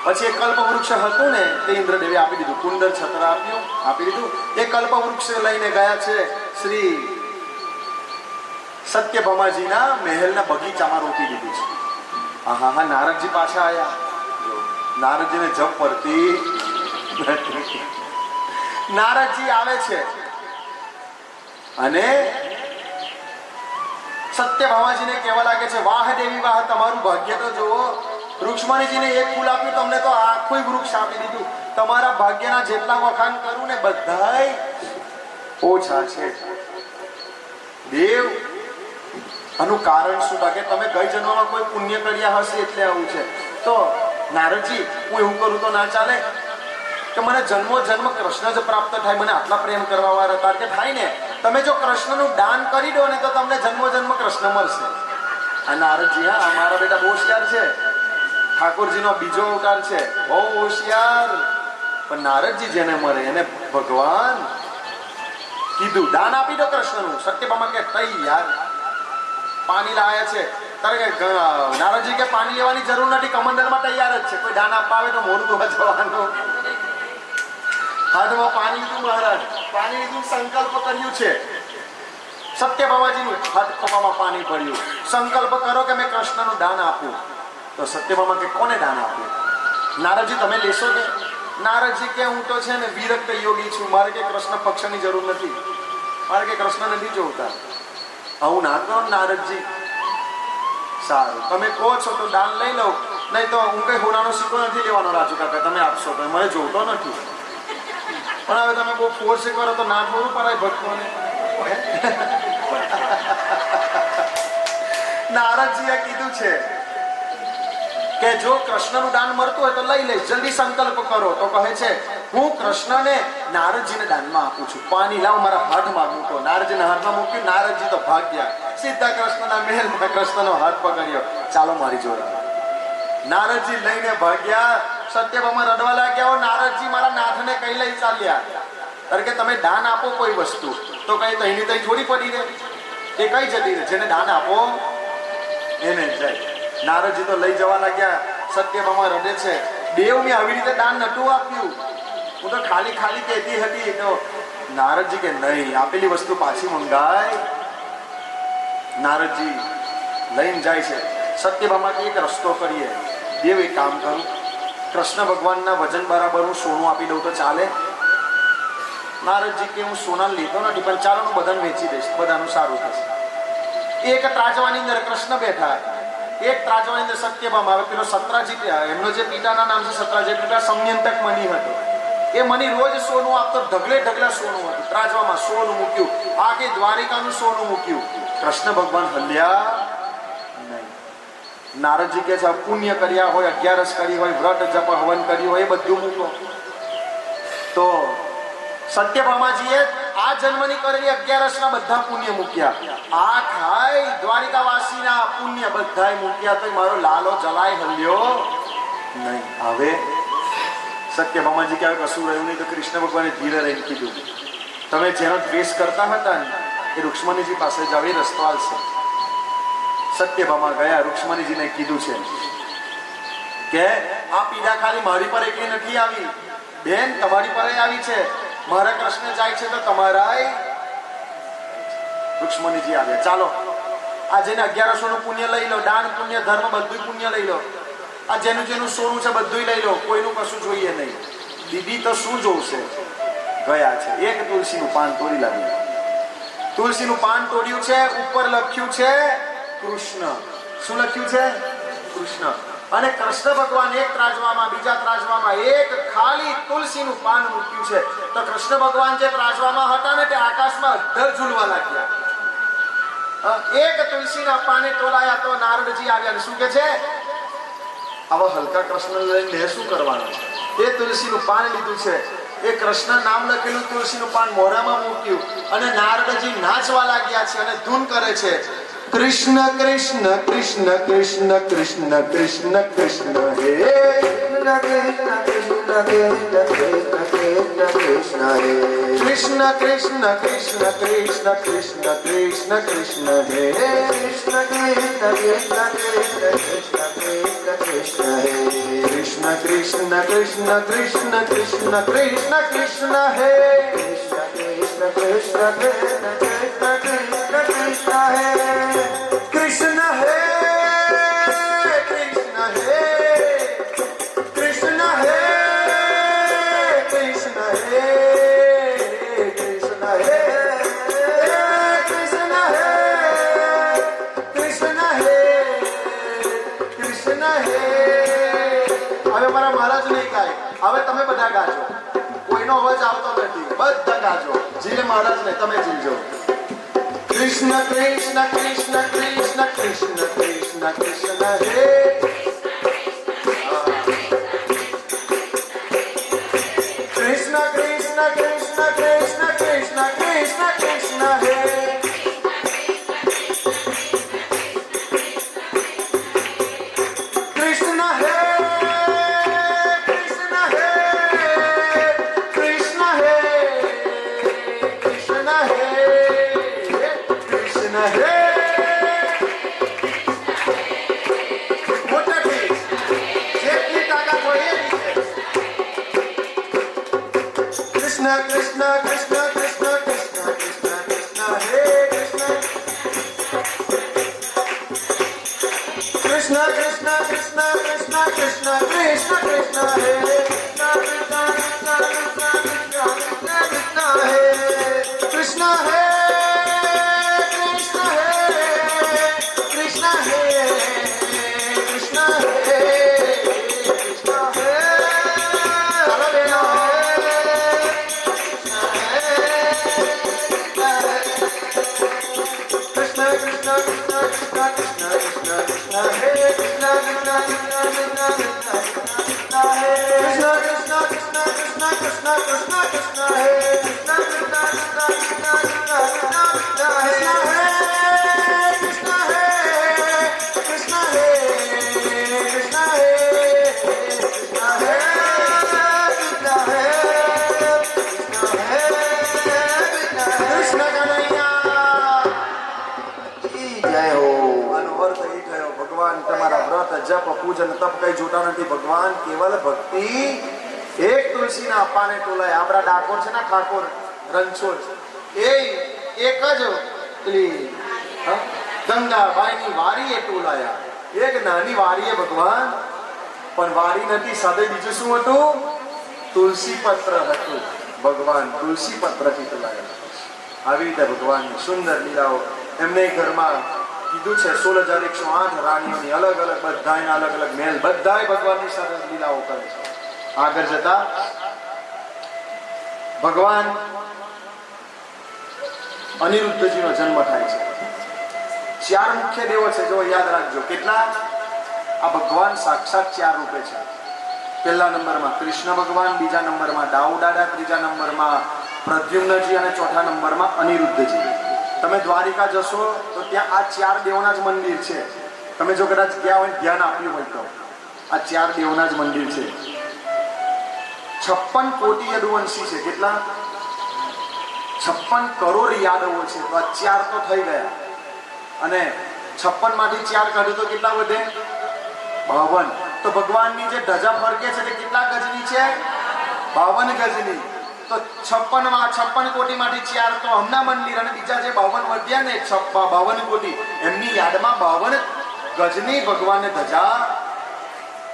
પછી એક કલ્પવૃક્ષ હતું ને તે ઇન્દ્રદેવે આપી દીધું. કુંડર છત્ર આપી દીધું. એ કલ્પવૃક્ષ લઈને ગયા છે શ્રી સત્યભામાજીના મહેલના બગીચામાં રોકી દીધી છે. હા, નારદજી પાછા આયા. નારદજીને જપ પડતી. નારદજી આવે છે અને સત્યભામાજીને કહેવા લાગે છે, વાહ દેવી વાહ, તમારું ભાગ્ય તો જુઓ. રૂક્ષ્મણીજીને એક ફૂલ આપ્યું, તમને તો આખું વૃક્ષ આપી દીધું. તમારા ભાગ્યના જેટલા વખાણ કરું ને બધાય ઓછા છે. દેવ, આનું કારણ શું? કે તમે ગઈ જન્મમાં કોઈ પુણ્ય કર્યા હશે એટલે આવું છે. તો નારદજી, હું એવું કરું તો ના ચાલે કે મને જન્મો જન્મ કૃષ્ણ જ પ્રાપ્ત થાય? મને આટલા પ્રેમ કરવા વાળા હતા કે થાય ને, તમે જો કૃષ્ણનું દાન કરી દો ને તો તમને જન્મો જન્મ કૃષ્ણ મળશે. આ નારદજી, હા, મારા બેટા બહુ હોશિયાર છે. ઠાકોરજીનો બીજો અવતાર છે, બહુ હોશિયાર. પણ નારદજી જેને મળે એને ભગવાન કીધું દાન આપી દો કૃષ્ણનું. સત્યભામા કે તઈ યાર, પાણી લાયા છે. નારદજી કે પાણી લેવાની જરૂર નથી, કમંડલમાં તૈયાર જ છે. કોઈ દાન આપવા આવે તો મોઢું ધોવા જવાનું. હાથમાં પાણી લીધું મહારાજ, પાણી લીધું, સંકલ્પ કર્યું છે. સત્યભામાજીનું હાથ ખોમામાં પાણી પડ્યું. સંકલ્પ કરો કે મેં કૃષ્ણનું દાન આપું. તો સત્યભામા કે કોને દાન આપું? નારદજી તમે લેશો કે? નારદજી કે હું તો છે ને વિરક્ત યોગી છું, મારે કે કૃષ્ણ પક્ષની જરૂર નથી, મારે કે કૃષ્ણ નથી જોતા. આવું ના કરો નારદજી. સારું, તમે કહો છો તો દાન લઈ લઉં, નહીં તો હું કઈ હોનાનો સિક્કો નથી લેવાનો. રાજુ કાકા તમે આપશો તો? મને જોતો નથી. પણ હવે તમે બહુ ફોર્સ કરો તો ના થોડું પડાય ભક્તોને. નારદજીએ કીધું છે કે જો કૃષ્ણનું દાન મળતું હોય તો લઈ લઈશ, જલ્દી સંકલ્પ કરો. તો કહે છે હું કૃષ્ણને નારદજીને દાનમાં આપું છું. પાણી લાવ, મારા હાથમાં મૂકો. નારદજીના હાથમાં મૂક્યું. નારદજી તો ભાગ્યા, સીધા કૃષ્ણના મહેલમાં કૃષ્ણનો હાથ પકડ્યો. ચાલો મારી જોડે. નારદજી લઈને ભાગ્યા. સત્યભામા રડવા લાગ્યા. નારદજી મારા નાથને કઈ લઈ ચાલ્યા? કારણ કે તમે દાન આપો કોઈ વસ્તુ તો કઈ તઈની તઈ થોડી પડી રહે, એ કઈ જતી રહે. જેને દાન આપો એને જાય. નારદજી તો લઈ જવા લાગ્યા. સત્યભામા રડે છે, દેવ મેં આવી રીતે દાન નતું આપ્યું, હું તો ખાલી ખાલી કહેતી હતી. તો નારદજી કે નહીં, આપેલી વસ્તુ પાછી મંગાય. નારદજી લઈને જાય છે. સત્યભામા એક રસ્તો કરીએ. દેવ એક કામ કરું, કૃષ્ણ ભગવાનના વજન બરાબર હું સોનું આપી દઉં તો ચાલે? નારદજી કે હું સોના લેતો નથી, પણ ચાલો હું બધાને વેચી દઈશ, બધાનું સારું થશે. એક ત્રાજવાની અંદર કૃષ્ણ બેઠા, એક ત્રાજવાની અંદર સત્યભામા. હવે પેલો સત્રાજીત, એમનો જે પિતાના નામ છે સત્રાજીત, પિતા સંયંતક મણિ હતો. એ મણિ રોજ સોનું આપતો, ઢગલે ઢગલા સોનું હતું. ત્રાજવામાં સોનું મૂક્યું, આખી દ્વારિકાનું સોનું મૂક્યું. કૃષ્ણ ભગવાન હલ્યા નહીં. નારદજી કે છે પુણ્ય કર્યા હોય, 11 કરી હોય, વ્રત જપ હવન કર્યું હોય, એ બધું મૂકો. તો સત્યભામાજીએ આ જન્મની કરેલી 11 બધા પુણ્ય મૂક્યા. આ ખાઈ દ્વારિકાવાસીના પુણ્ય બધાય મૂક્યા, તો મારો લાલો જલાય હલ્યો નહીં. હવે સત્યભામાજી કે કશું રહ્યું નહીં. તો કૃષ્ણ ભગવાને ધીરે રહીને કીધું, તમે જેનો દ્વેષ કરતા હતા ને એ રૂક્ષ્મણીજી પાસે જાવ, એ રસ્તો આવશે. સત્યભામા ગયા. રૂક્ષ્મણીજીને કીધું છે કે આ પીડા ખાલી મારી પર એકલી નથી આવી બેન, તમારી પર આવી છે. મારા કૃષ્ણ જાય છે તો તમારા. રૂક્ષ્મણીજી આવ્યા. ચાલો આ જેને 1100 નું પુણ્ય લઈ લો, દાન પુણ્ય ધર્મ બધું પુણ્ય લઈ લો. આ જેનું જેનું સોનું છે બધું લઈ લો, કોઈનું કશું જોઈએ નહીં. દીદી તો શું જોશે? ગયા છે. એક તુલસીનું પાન તોડી લાવ્યું. તુલસીનું પાન તોડ્યું છે, ઉપર લખ્યું છે કૃષ્ણ. શું લખ્યું છે? કૃષ્ણ. અને કૃષ્ણ ભગવાન એક ત્રાજવામાં, બીજા ત્રાજવામાં એક ખાલી તુલસીનું પાન મૂક્યું છે. તો કૃષ્ણ ભગવાન જે ત્રાજવામાં હતા ને તે આકાશમાં અધ્ધર ઝૂલવા લાગ્યા. એક તુલસીના પાને તોલાયા. તો નારદજી આવ્યા. શું કે છે? આવા હલકા કૃષ્ણ લઈને શું કરવાનું? એ તુલસીનું પાન લીધું છે, એ કૃષ્ણ નામ લખેલું તુલસીનું પાન મોઢામાં મૂક્યું અને નારદજી નાચવા લાગ્યા છે અને ધૂન કરે છે. કૃષ્ણ કૃષ્ણ કૃષ્ણ કૃષ્ણ કૃષ્ણ કૃષ્ણ કૃષ્ણ હે કૃષ્ણ કૃષ્ણ કૃષ્ણ કૃષ્ણ કૃષ્ણ કૃષ્ણ કૃષ્ણ કૃષ્ણ કૃષ્ણ કૃષ્ણ કૃષ્ણ હે કૃષ્ણ કૃષ્ણ કૃષ્ણ કૃષ્ણ કૃષ્ણ કૃષ્ણ કૃષ્ણ કૃષ્ણ કૃષ્ણ કૃષ્ણ કૃષ્ણ હે કૃષ્ણ કૃષ્ણ કૃષ્ણ કૃષ્ણ કૃષ્ણ કૃષ્ણ હે કોઈનો અવાજ આવતો નથી, બધા ગાજો. જીલે મહારાજ ને તમે જીલજો. કૃષ્ણ કૃષ્ણ કૃષ્ણ કૃષ્ણ કૃષ્ણ કૃષ્ણ કૃષ્ણ હે કૃષ્ણ કૃષ્ણ કૃષ્ણ કૃષ્ણ કૃષ્ણ કૃષ્ણ કૃષ્ણ હે કૃષ્ણ હે કૃષ્ણ હે કૃષ્ણ હે કૃષ્ણ હે કૃષ્ણ હે મોટેથી જેટલી તાકાત હોય એ રીતે કૃષ્ણ કૃષ્ણ કૃષ્ણ કૃષ્ણ કૃષ્ણ કૃષ્ણ કૃષ્ણ હે કૃષ્ણ કૃષ્ણ કૃષ્ણ કૃષ્ણ કૃષ્ણ કૃષ્ણ કૃષ્ણ કૃષ્ણ હે કૃષ્ણ હે કૃષ્ણ હે કૃષ્ણ હે કૃષ્ણ હે હરે બેનો કૃષ્ણ કૃષ્ણ કૃષ્ણ કૃષ્ણ કૃષ્ણ કૃષ્ણ કૃષ્ણ હે કૃષ્ણ કૃષ્ણ કૃષ્ણ કૃષ્ણ હે તમારા વ્રત જપ પૂજન તપ કઈ જોતા નથી. ભગવાન કેવલ ભક્તિ એક તુલસીના પાને ટોલાય. આપણા ડાકોર છે ને ઠાકોર રણછોડ એ એક જ પેલી ગંગાબાઈની વારીએ ટોલાયા. એક નાની વારીએ ભગવાન, પણ વારી નથી, સાથે બીજું શું હતું? તુલસી પત્ર હતું. ભગવાન તુલસી પત્રથી ટોલાયા. આવી રીતે ભગવાનની સુંદર લીલાઓ. એમને ઘરમાં કીધું છે 16,108 રાણીઓની અલગ અલગ, બધાયના અલગ અલગ મહેલ, બધાય ભગવાનની સાથે લીલાઓ કરે છે. આગળ જતા ભગવાન અનિરુદ્ધજીનો જન્મ થાય છે. 4 મુખ્ય દેવો છે, જો યાદ રાખજો. કેટલા? આ ભગવાન સાક્ષાત 4 રૂપે છે. પહેલા નંબરમાં કૃષ્ણ ભગવાન, બીજા નંબરમાં દાઉદાદા, ત્રીજા નંબરમાં પ્રદ્યુમ્નજી અને ચોથા નંબરમાં અનિરુદ્ધજી. તમે દ્વારિકા જશો તો ત્યાં આ 4 દેવોના જ મંદિર છે. તમે જો કદાચ ગયા હોય, ધ્યાન આપ્યું હોય તો આ 4 દેવોના જ મંદિર છે. 56 કોટી યદુવંશી છે. કેટલા? 56 કરોડ યાદવો છે. તો આ 4 તો થઈ ગયા. અને 56 માંથી 4 કાઢો તો કેટલા વધે? 52. તો ભગવાનની જે ધજા ફરકે છે તે કેટલા ગજની છે? 52 ગજની. તો 56 કોટીમાંથી 4 તો હમણાં મંદિર, અને બીજા જે 52 વધ્યા ને 52 કોટી, એમની યાદમાં 52 ગજની ભગવાનને ધજા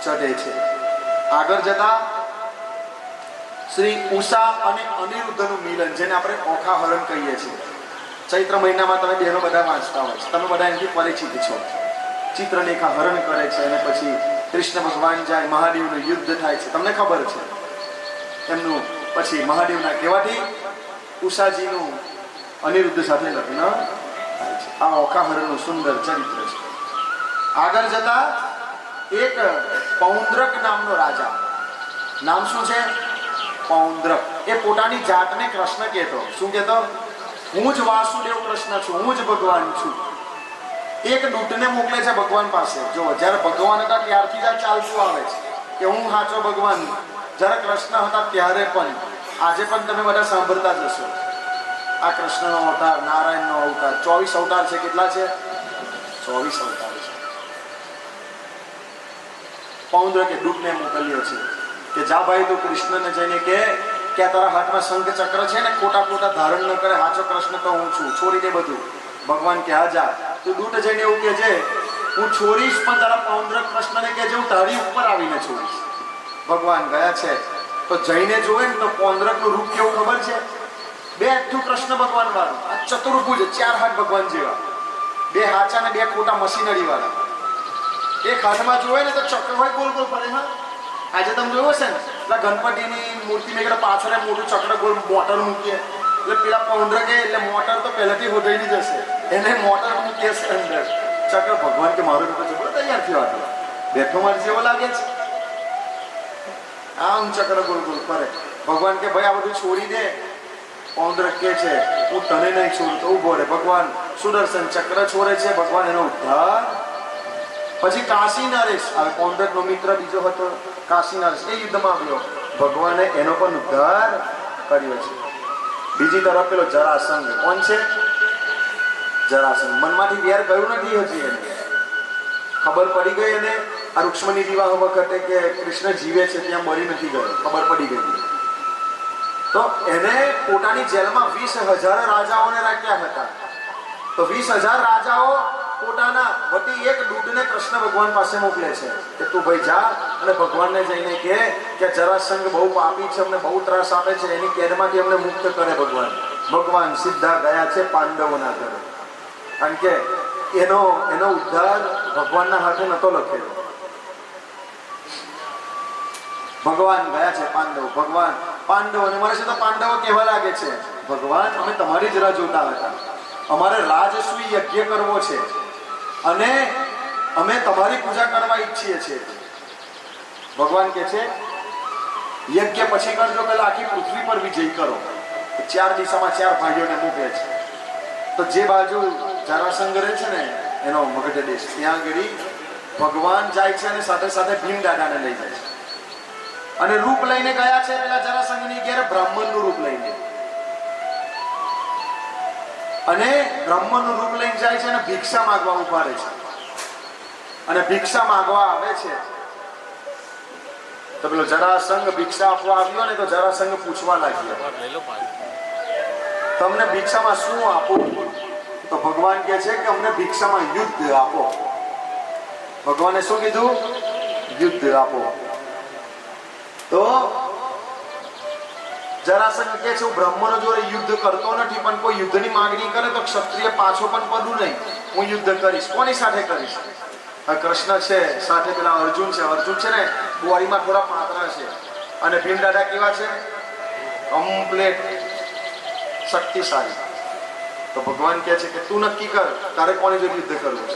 ચઢે છે. આગળ જતા શ્રી ઉષા અને અનિરુદ્ધનું મિલન, જેને આપણે ઓખાહરણ કહીએ છીએ. ચૈત્ર મહિનામાં તમે બહેનો બધા વાંચતા હોય છે, તમે બધા એનાથી પરિચિત છો. ચિત્રલેખા હરણ કરે છે અને પછી કૃષ્ણ ભગવાન જાય, મહાદેવનું યુદ્ધ થાય છે, તમને ખબર છે. એમનું પછી મહાદેવના કહેવાથી ઉષાજીનું અનિરુદ્ધ સાથે લગ્ન થાય છે. આ ઓખાહરણનું સુંદર ચરિત્ર છે. આગળ જતા એક પૌંદ્રક નામનો રાજા, નામ શું છે? પૌંદ્રક. એ પોતાની જાતને કૃષ્ણ કહેતો. શું કહેતો? હું જ વાસુદેવ કૃષ્ણ છું, હું જ ભગવાન છું. એક દૂતને મોકલે છે ભગવાન પાસે. જો જ્યારે ભગવાન હતા ત્યારથી જ આ ચાલતું આવે છે કે હું સાચો ભગવાન. જ્યારે કૃષ્ણ હતા ત્યારે પણ, આજે પણ તમે બધા સાંભળતા જશો આ કૃષ્ણનો અવતાર, નારાયણનો અવતાર. 24 અવતાર છે. કેટલા છે? 24 અવતાર છે. પૌંદ્રકે દૂતને મોકલ્યો છે કે જા ભાઈ તું કૃષ્ણને જઈને કે આ તારા હાથમાં શંખ ચક્ર છે ને, ખોટા ધારણ ન કરે, સાચો કૃષ્ણ તો હું છું, છોડી દે બધું. ભગવાન કે હા જા. તું દૂત જઈને એવું કે છે હું છોડીશ, પણ તારા પૌંદ્રક કૃષ્ણને કે હું તારી ઉપર આવીને છોડીશ. ભગવાન ગયા છે તો જઈને જોવે ને તો પૌંદ્રકનું રૂપ કેવું ખબર છે? 2 હાથનું કૃષ્ણ ભગવાન વાળું, આ ચતુર્ભુજ, 4 હાથ ભગવાન જેવા, 2 હાચા ને 2 ખોટા મશીનરી વાળા. એક હાથમાં જોવે ને તો ચક્ર હોય, ગોલ ગોલ ફરે. આજે તમે જોયો છે ને એટલે ગણપતિની મૂર્તિ મેં કીધું પાછળ મોટું ચક્ર ગોળ મોટર મૂકીએ એટલે પેલા પૌંડર કે એટલે મોટર તો પહેલાથી હોદાયેલી જ હશે એને મોટર મૂકીએ છે અંદર ચક્ર. ભગવાન કે મારું તો ચક્ર તૈયાર થયો હતો બેઠો મારે જેવો લાગે છે આમ ચક્ર ગોળ ગોળ ફરે. ભગવાન કે ભાઈ આ બધું છોડી દે. પૌંડર કે છે હું તને નહીં છોડું તો ઉભો રહે. ભગવાન સુદર્શન ચક્ર છોડે છે, ભગવાન એનો ઉદ્ધાર. પછી કાશી નરેશ, હવે પૌંડરનો મિત્ર બીજો હતો કાશી નરેશ, એ યુદ્ધમાં આવ્યો, ભગવાને એનો પણ ઉદ્ધાર કર્યો છે. બીજી તરફ પેલો જરાસંઘ, કોણ છે? જરાસંઘ મનમાંથી વેર ગયું નથી હજી એને, ખબર પડી ગઈ એને આ રૂક્ષ્મણી વિવાહ વખતે કે કૃષ્ણ જીવે છે ત્યાં મરી નથી ગયો, ખબર પડી ગઈ. તો એને પોતાની જેલમાં 20,000 રાજાઓને રાખ્યા હતા. તો 20,000 રાજાઓ પોતાના વતી એક દૂતને કૃષ્ણ ભગવાન પાસે મોકલે છે કે તું ભાઈ જા અને ભગવાનને જઈને કહે કે જરાસંઘ બહુ પાપી છે, અમને બહુ ત્રાસ આપે છે, એની કેદમાંથી અમને મુક્ત કરે ભગવાન. ભગવાન સીધા ગયા છે પાંડવોના ઘરે, કારણ કે એનો ઉદ્ધાર ભગવાનના હાથે નતો લખેલો. ભગવાન ગયા છે ભગવાન પાંડવોને મળે છે તો પાંડવો કહેવા લાગે છે ભગવાન અમે તમારી જ રાહ જોતા હતા, અમારે રાજસૂય યજ્ઞ કરવો છે અને અમે તમારી પૂજા કરવા ઈચ્છીએ છીએ. ભગવાન કહે છે યજ્ઞ પછી કરજો, પહેલા આખી પૃથ્વી પર વિજય કરો. 4 દિશામાં 4 ભાઈઓને મોકલે છે. તો જે બાજુ જરાસંઘ રહે છે ને એનો મગધ દેશ, ત્યાં આગળ ભગવાન જાય છે અને સાથે સાથે ભીમ દાદાને લઈ જાય છે. અને રૂપ લઈને ગયા છે પેલા જરાસંઘની ઘેર, બ્રાહ્મણનું રૂપ લઈને. અને બ્રાહ્મણનું રૂપ લઈને જાય છે અને ભિક્ષા માંગવા ઉભા રહે છે. અને ભિક્ષા માંગવા આવે છે તો પેલો જરાસંઘ ભિક્ષા આપવા આવ્યો ને તો જરાસંઘ પૂછવા લાગ્યો તમને ભિક્ષામાં શું આપું? તો ભગવાન કહે છે કે અમને ભિક્ષામાં યુદ્ધ આપો. ભગવાને શું કીધું? યુદ્ધ આપો. તો જરાસંઘ કહે છે હું બ્રાહ્મણો જોડે યુદ્ધ કરતો નથી, પણ કોઈ યુદ્ધની માંગણી કરે તો ક્ષત્રિય પાછો પણ પડું નહીં, હું યુદ્ધ કરીશ. કોની સાથે કરીશ? કૃષ્ણ છે, સાથે પેલા અર્જુન છે. અર્જુન છે ને બોડીમાં થોડા પાતળા છે અને ભીમ દાદા કેવા છે? કમ્પ્લેટ શક્તિશાળી. તો ભગવાન કહે છે કે તું નક્કી કર તારે કોની જોડે યુદ્ધ કરવું છે.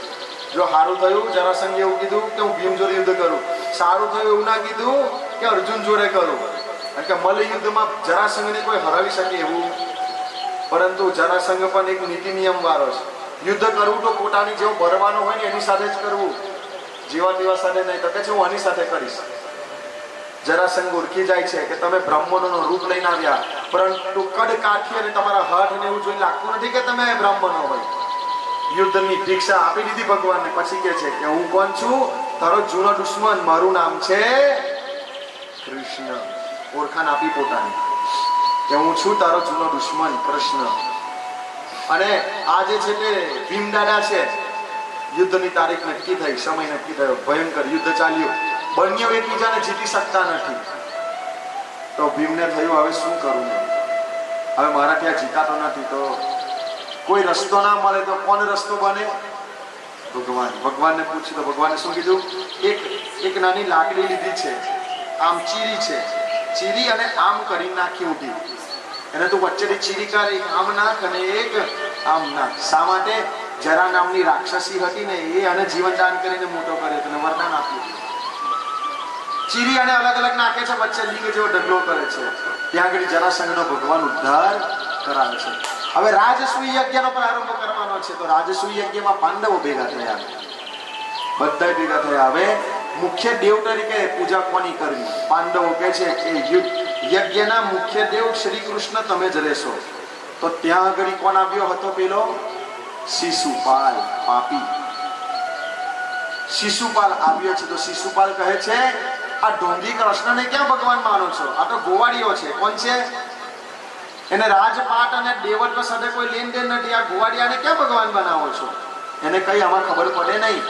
જો સારું થયું જરાસંઘે એવું કીધું કે હું ભીમ જોડે યુદ્ધ કરું, સારું થયું એવું ના કીધું કે અર્જુન જોડે કરું, કારણ કે મલ્લ યુદ્ધમાં જરાસંઘને કોઈ હરાવી શકે એવું. પરંતુ જરાસંઘ પણ એક નીતિ નિયમ વાળો છે. યુદ્ધ કરવું તો પોતાની જેવો બરવાનો હોય ને એની સાથે જ કરવું, જેવા તેવા સાથે નહીં. તો કે છે હું આની સાથે કરીશ. જરાસંઘ ઓળખી જાય છે કે તમે બ્રાહ્મણોનો રૂપ લઈને આવ્યા, પરંતુ કદ કાઠી અને તમારા હાથ ને એવું જોઈને લાગતું નથી કે તમે બ્રાહ્મણો હોય. યુદ્ધની ભિક્ષા આપી દીધી ભગવાનને. પછી કે છે કે હું કોણ છું? તારો જૂનો દુશ્મન, મારું નામ છે કૃષ્ણ. ઓળખાણ આપી પોતાની કે હું છું તારો જૂનો દુશ્મન કૃષ્ણ. અને આ જે છે તે ભીમ દાદા છે, યુદ્ધની તારીખ નક્કી થઈ, સમય નક્કી થયો, ભયંકર યુદ્ધ ચાલ્યું, બંને એકબીજાને જીતી શકતા નથી. તો ભીમને થયું હવે શું કરું? હવે મારાથી આ જીતાતો નથી, તો કોઈ રસ્તો ના મળે તો કોણ રસ્તો બને? ભગવાનને પૂછ્યું તો ભગવાને શું કીધું? એક નાની લાકડી લીધી છે, આમ ચીરી છે, ચીરી અને આમ કરી નાખી ઉઠી, એને તું વચ્ચેથી ચીરી કરી આમ નાખ અને એક આમ નાખ. શા માટે? જરા નામની રાક્ષસી હતી ને એ અને જીવન દાન કરીને મોટો કર્યો અને વરદાન આપ્યું. ચીરી અને અલગ અલગ નાખે છે, વચ્ચે લીંગ જેવો ઢગલો કરે છે. ત્યાં આગળ જરાસંઘનો ભગવાન ઉદ્ધાર કરાવે છે. હવે રાજસૂય યજ્ઞનો પ્રારંભ કરવાનો છે. તો રાજસૂય યજ્ઞમાં પાંડવો ભેગા થયા, બધા ભેગા થયા. હવે મુખ્ય દેવ તરીકે પૂજા કોની કરવી? પાંડવો કહે છે કે યજ્ઞના મુખ્ય દેવ શ્રી કૃષ્ણ તમે જ રહેશો. તો ત્યાં આગળ કોણ આવ્યો હતો? પેલો શિશુપાલ, પાપી શિશુપાલ આવ્યો છે. તો શિશુપાલ કહે છે આ ઢોંગી કૃષ્ણને ક્યાં ભગવાન માનો છો? આ તો ગોવાળીઓ છે. કોણ છે? એને રાજપાટ અને દેવત્વ સાથે કોઈ લેનદેન નથી. આ ગોવાળિયાને ક્યાં ભગવાન બનાવો છો? એને કઈ આમાં ખબર પડે નહીં.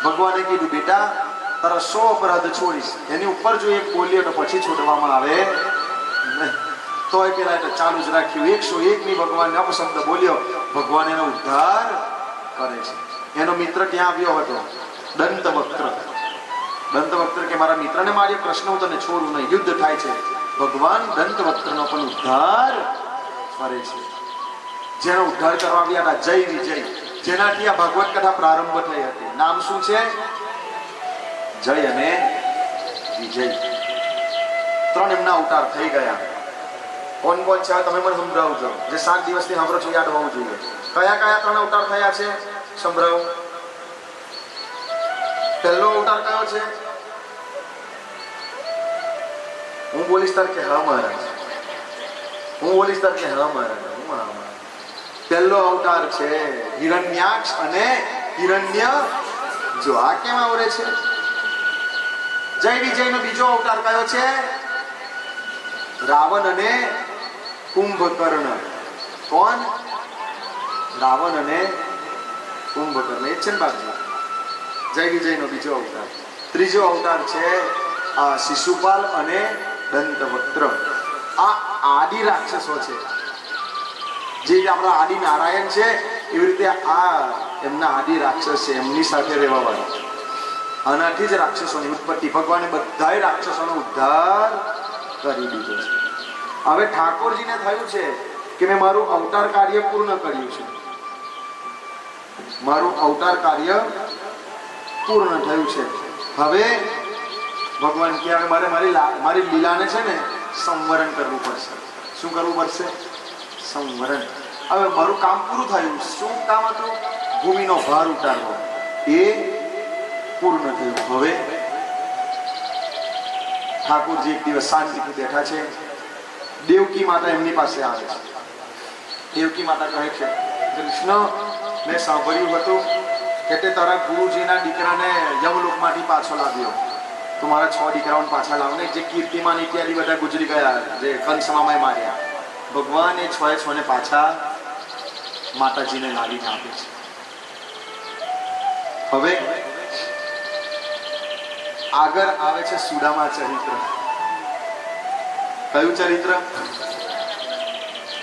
ભગવાને કીધું બેટા તારા 100 અપરાધ છોડીશ, એની ઉપર જો એક બોલ્યો તો પછી છોડવામાં આવે નહીં. તોય પેલા એટલે ચાલુ જ રાખ્યું. 101 ભગવાનને અપશબ્દ બોલ્યો, ભગવાન એનો ઉદ્ધાર કરે છે. એનો મિત્ર ક્યાં આવ્યો હતો? દંતવક્ર. દંતવક્ત્ર કે મારા મિત્રને મારી પ્રશ્ન હું તને છોડું નહીં, યુદ્ધ થાય છે. ભગવાન દંતવક્રનો પણ ઉદ્ધાર કરે છે. જેનો ઉદ્ધાર કરવા આવ્યા હતા જય વિજય, જેનાથી આ ભાગવત કથા પ્રારંભ થઈ હતી. નામ શું છે? જય અને વિજય. ત્રણ એમના અવતાર થઈ ગયા. કોણ કોણ છે તમે મને સમજાવજો. જે 7 દિવસથી સાંભળો છો યાદ હોવું જોઈએ. કયા કયા 3 અવતાર થયા છે સંભળાવો. પહેલો અવતાર કયો છે? હું બોલીશ તાર કે હા મહારાજ, હું બોલીશ તાર કે હા મહારાજ, હું હા મહારાજ. પહેલો અવતાર છે હિરણ્યાક્ષ અને હિરણ્ય. જો આ કેમ આવરે છે? જય વિજયનો બીજો અવતાર કયો છે? રાવણ અને કુંભકર્ણ. કોણ? રાવણ અને કુંભકર્ણ. એ જ છે ને બાપજી? જય વિજયનો બીજો અવતાર. ત્રીજો અવતાર છે શિશુપાલ અને દંતવક્ત્ર. આ આદિ રાક્ષસો છે. જે આપણા આદિ નારાયણ છે એવી રીતે આ એમના આદિ રાક્ષસ છે. એમની સાથે રહેવા વાળા. આનાથી જ રાક્ષસોની ઉત્પત્તિ. ભગવાને બધાય રાક્ષસોનો ઉદ્ધાર કરી દીધો છે. હવે ઠાકોરજીને થયું છે કે મેં મારું અવતાર કાર્ય પૂર્ણ કર્યું છે. મારું અવતાર કાર્ય પૂર્ણ થયું છે. હવે ભગવાન કે હવે મારી લીલાને છે ને સંવરણ કરવું પડશે. શું કરવું પડશે? સંવરણ. હવે મારું કામ પૂરું થયું. શું કામ હતું? ભૂમિનો ભાર ઉતારવો. એ પૂર્ણ થયું. હવે ઠાકોરજી એક દિવસ શાંતિથી બેઠા છે. દેવકી માતા એમની પાસે આવે છે. દેવકી માતા કહે છે, કૃષ્ણ, મેં સાંભળ્યું હતું કે તે તારા ગુરુજીના દીકરાને યમલોકમાંથી પાછો લાવ્યો. તો મારા 6 દીકરાઓને પાછા લાવને. જે કીર્તિમાન ઇત્યાદિ બધા ગુજરી ગયા, જે કંસમામાએ માર્યા. ભગવાન એ 6 ને પાછા માતાજીને લાવીને આપે છે. હવે આગળ આવે છે સુદામા ચરિત્ર. કયું ચરિત્ર?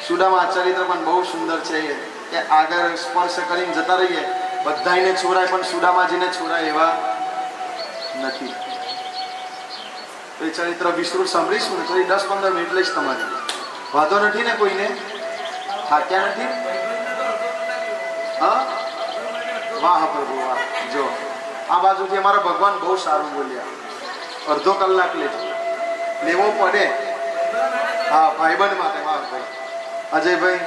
સુદામા ચરિત્ર પણ બહુ સુંદર છે. કે આગળ સ્પર્શ કરીને જતા રહીએ, બધાને છોરાય પણ સુદામાજીને છોરાય એવા નથી. તો એ ચરિત્ર વિસ્તૃત સાંભળીશું ને તો એ 10-15 મિનિટ લઈશ તમારી. વાંધો નથી ને કોઈને? થાક્યા નથી? હા, વાહ પ્રભુ વાહ. જો આ બાજુથી અમારા ભગવાન બહુ સારું બોલ્યા. અડધો કલાક લેજો, લેવો પડે. હા, ભાઈબંધ માટે. વાહ ભાઈ અજયભાઈ.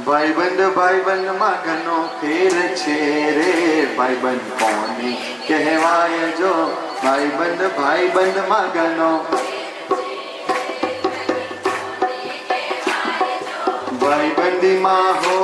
ભાઈબંધ માં ઘણો ફેર છે રે. ભાઈબંધ કોને કહેવાય જો? ભાઈબંધ માં ઘણો. ભાઈબંધીમાં હો,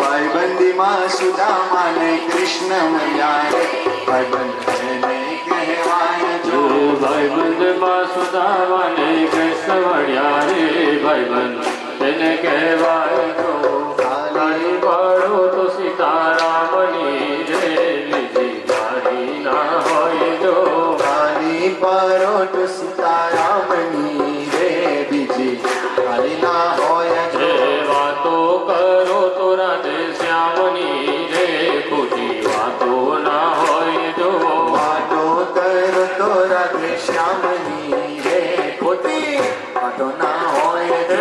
ભાઈબંધીમાં સુદામા ને કૃષ્ણ મળ્યા રે. ભાઈબંધ એને કહેવાય જો. ભાઈબંધમાં સુદામા ને કૃષ્ણ મળ્યા રે. ભાઈબંધ એને કહેવાય જો. ખાલી પાડો તો સીતારામની રે. લીધી ગાડી ના હોય જો. ખાલી પાડો તો સીતારામની રે. બીજી ખાલી ના હોય જો. વાતો કરો તો રાધે શ્યામની રે. ખોટી વાતો ના હોય જો. વાતો કરો તો રાધે શ્યામની રે. ખોટી વાતો ના હોય જો.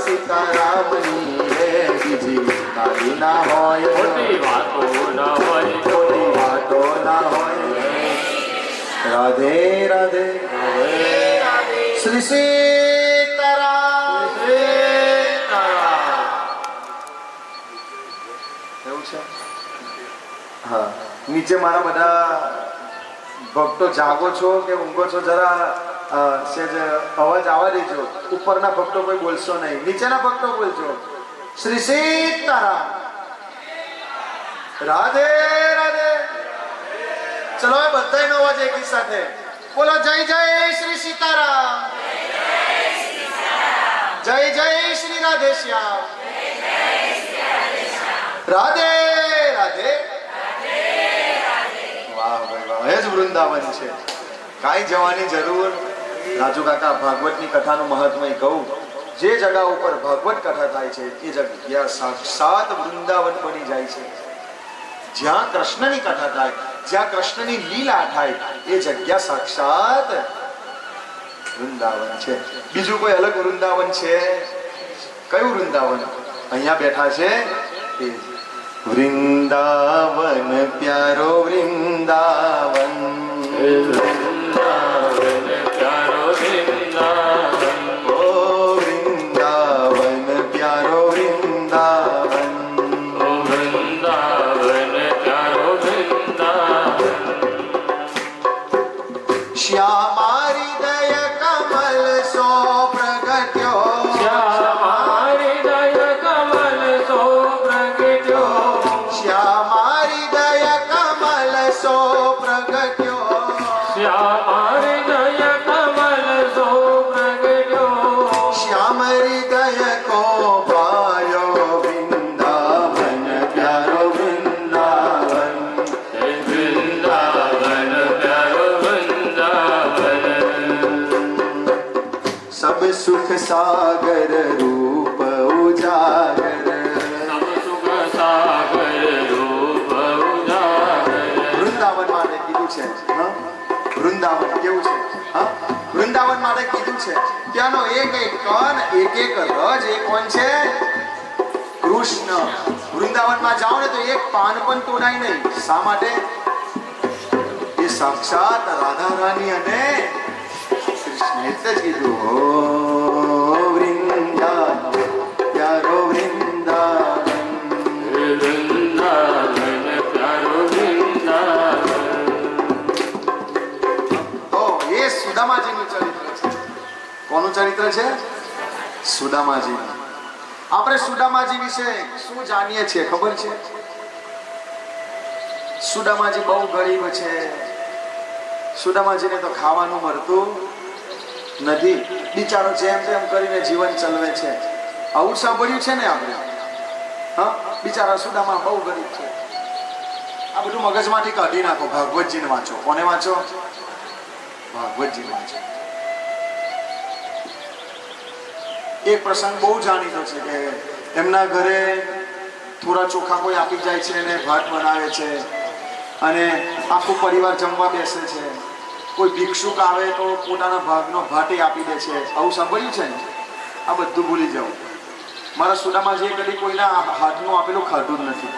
સીતારામની રે. બીજી ખાલી ના હોય. ખોટી વાતો ના હોય. ખોટી વાતો ના હોય. રાધે રાધે શ્રી સીતારામ. એવું છે? હા, નીચે મારા બધા ભક્તો જાગો છો કે ઊંઘો છો? જરા સેજ અવાજ આવવા દેજો. ઉપરના ભક્તો કોઈ બોલશો નહીં, નીચેના ભક્તો બોલજો. શ્રી સીતારામ. રાધે રાધે. ચલો હવે બધાનો અવાજ એકી સાથે બોલો. જય જય શ્રી સીતારામ. જય જય શ્રી રાધે શ્યામ. રાધે રાધે. વાહ ભાઈ વાહ, એ જ વૃંદાવન છે. કાંઈ જવાની જરૂર. રાજુ કાકા, ભાગવતની કથાનું મહાત્મય કહું, જે જગા ઉપર ભાગવત કથા થાય છે એ જગ્યા સાક્ષાત વૃંદાવન બની જાય છે. જ્યાં કૃષ્ણની કથા થાય, જ્યાં કૃષ્ણની લીલા થાય, એ જગ્યા સાક્ષાત વૃંદાવન છે. બીજું કોઈ અલગ વૃંદાવન છે? કયું વૃંદાવન? અહીંયા બેઠા છે એ વૃંદાવન પ્યારો વૃંદાવન. વૃંદાવન પ્યારો વૃંદાવન. ઓ વૃંદાવન પ્યારો વૃંદાવન. ઓ વૃંદાવન પ્યારો વૃંદાવન. શ્યામા હૃદય કમલ સો પ્રગટ્યો. શ્યામા હૃદય કમલ સો પ્રગટ્યો. શ્યામા હૃદય કમલ સો પ્રગટ્યો. શ્યામા હૃદય કમલ સો પ્રગટ્યો. શ્યામ હૃદય કો ભાયો વૃંદાવન પ્યારો વૃંદાવન. વૃંદાવન પ્યારો વૃંદાવન. સબ સુખ સાગર રૂપ ઉજાગર. સબ સુખ સાગર રૂપ ઉજાગર. વૃંદાવન માટે કીધું છે. હા? વૃંદાવન કેવું છે? હા? વૃંદાવન માટે કીધું છે ત્યાંનો એક એક કણ, એક એક રજ એ કોણ છે? કૃષ્ણ. વૃંદાવનમાં જાઓ ને તો એક પાન પણ તોડાય નહીં. શા માટે? એ સાક્ષાત રાધા રાણી અને કૃષ્ણ. એટલે જ કીધું હો વૃંદાવન પ્યારો વૃંદાવન. વૃંદાવન પ્યારો વૃંદાવન. તો એ સુદામાજીનું ચરિત્ર છે. કોનું ચરિત્ર છે? સુદામાજી. આપણે સુદામાજી વિશે શું જાણીએ છીએ ખબર છે? સુદામાજી બહુ ગરીબ છે. સુદામાજીને તો ખાવાનું મળતું નથી. બિચારો જેમ તેમ કરીને જીવન ચલાવે છે. આવું સાંભળ્યું છે ને આપણે? હા, બિચારા સુદામા બહુ ગરીબ છે. આ બધું મગજમાંથી કાઢી નાખો. ભાગવતજીને વાંચો. કોને વાંચો? ભાગવતજી વાંચો. એક પ્રસંગ બહુ જાણીતો છે કે એમના ઘરે થોડા ચોખા કોઈ આપી જાય છે અને ભાત બનાવે છે અને આખો પરિવાર જમવા બેસે છે. કોઈ ભિક્ષુક આવે તો પોતાના ભાગનો ભાતે આપી દે છે. આવું સાંભળ્યું છે ને? આ બધું ભૂલી જાઓ. મારા સુદામાજીએ કદી કોઈના હાથનું આપેલું ખાધું જ નથી.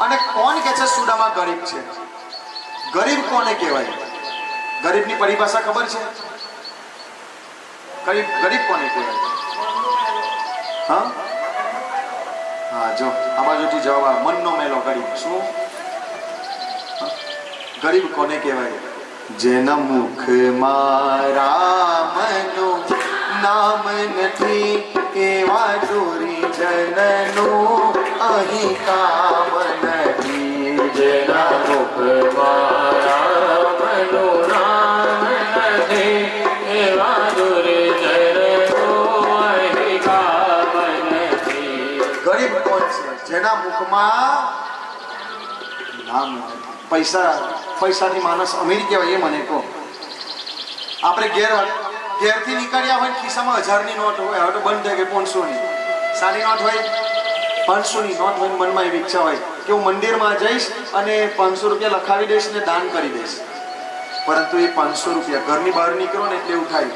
અને કોણ કે છે સુદામા ગરીબ છે? ગરીબ કોને કહેવાય? ગરીબની પરિભાષા ખબર છે? ગરીબ ગરીબ કોને કહેવાય? હા હા, જો આ બાજુથી જવાબ. મનનો મેલો ગરીબ. શું ગરીબ કોને કહેવાય? જેના મુખમાં રામનું નામ નથી એવા ચોરી જનનું અહીં કામ નથી. જેના મુખમાં રામનું નામ નથી એવા દુર્જનો અહીં કામ નથી. ગરીબ કોણ છે? જેના મુખમાં નામ નથી. પૈસાથી માણસ અમીર કહેવાય? એ મને કહો. આપણે ઘેરથી નીકળ્યા હોય ખિસ્સામાં 1000ની નોટ હોય. હવે તો બંધ થઈ ગઈ. 500ની સાની નોટ હોય, 500ની નોટ હોય. મનમાં એવી ઈચ્છા હોય કે હું મંદિરમાં જઈશ અને 500 રૂપિયા લખાવી દઈશ ને દાન કરી દઈશ. પરંતુ એ 500 રૂપિયા ઘરની બહાર નીકળો ને એટલે એવું થાય,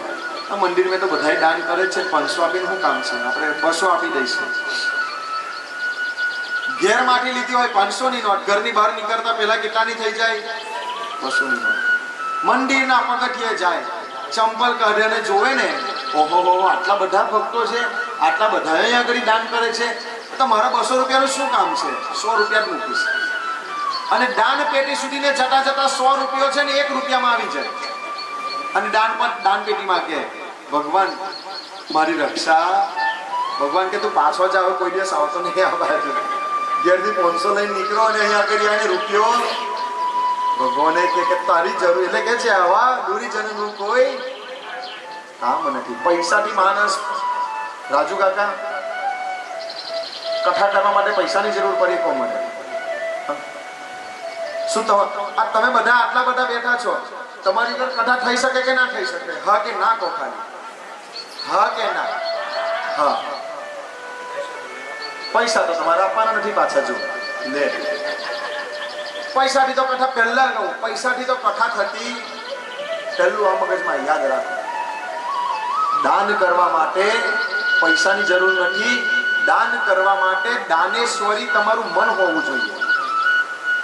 આ મંદિરમાં તો બધાય દાન કરે છે, 500 આપીને શું કામ છે? આપણે 200 આપી દઈશું. ઘેર માંથી લીધી હોય 500ની નોટ, ઘરની બહાર નીકળતા પહેલા કેટલાની થઈ જાય? 200ની નોટ. મંદિરના પગથિયે જાય, ચંપલ કાઢે અને જોવે ને, ઓહો આટલા બધા ભક્તો છે, આટલા બધા અહીંયા આગળ દાન કરે છે, તો મારા 200 રૂપિયાનું શું કામ છે? 100 રૂપિયા જ મૂકીશ. અને દાન પેટી સુધીને જતા જતા 100 રૂપિયો છે ને 1 રૂપિયામાં આવી જાય. અને દાન પેટીમાં કે ભગવાન મારી રક્ષા. ભગવાન કે તું પાછો જાવ, કોઈ દિવસ આવતો નહીં આ બાજુ. ઘેરથી 500 લઈને નીકળો અને અહીંયા આગળ આવીને રૂપિયો. ભગવાને કે તારી જરૂર, એટલે કે છે આવા દુરીજનનું કોઈ કામ નથી. પૈસાથી માણસ, રાજુ કાકા, કથા કરવા માટે પૈસાની જરૂર પડી કોમ મને? શું તમે બધા આટલા બધા બેઠા છો, તમારી ઘર કથા થઈ શકે કે ના થઈ શકે? હા કે ના કહો ખાલી, હા કે ના? હા. પૈસા તો તમારે આપવાના નથી પાછા. જો લે, પૈસાથી તો કથા પહેલા કહું, પૈસાથી તો કથા થતી. પહેલું આ મગજમાં યાદ રાખો, દાન કરવા માટે પૈસાની જરૂર નથી. દાન કરવા માટે દાનેશ્વરી તમારું મન હોવું જોઈએ.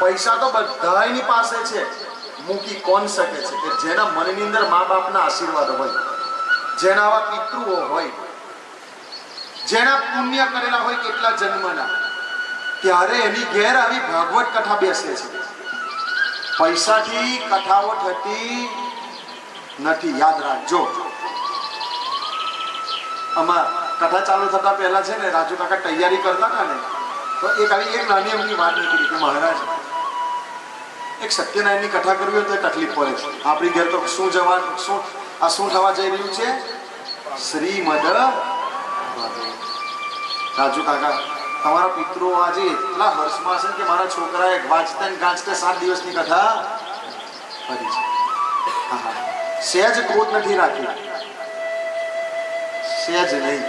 પૈસા તો બધાની પાસે છે, મૂકી કોણ શકે છે? કે જેના મનની અંદર મા બાપના આશીર્વાદ હોય, જેના આવા પિતૃઓ હોય, જેના પુણ્ય કરેલા હોય કેટલા જન્મના, ત્યારે એની ઘેર આવી ભાગવત કથા બેસે છે. પૈસાથી કથાઓ થતી નથી, યાદ રાખજો. આમાં કથા ચાલુ થતા પહેલા છે ને રાજુ કાકા તૈયારી કરતા હતા ને, તો એક નાની એમની વાત નીકળી કે મહારાજ એક સત્યનારાયણની કથા કરવી હોય તો તકલીફ પડે છે. આપણી ઘેર તો શું થવા જઈ રહ્યું છે? શ્રીમદ. રાજુ કાકા, તમારા પિતૃઓ આજે એટલા હર્ષમાં છે કે મારા છોકરાએ વાંચતે 7 દિવસની કથા કરી છે. સહેજ ક્રોધ નથી રાખી, સહેજ નહીં.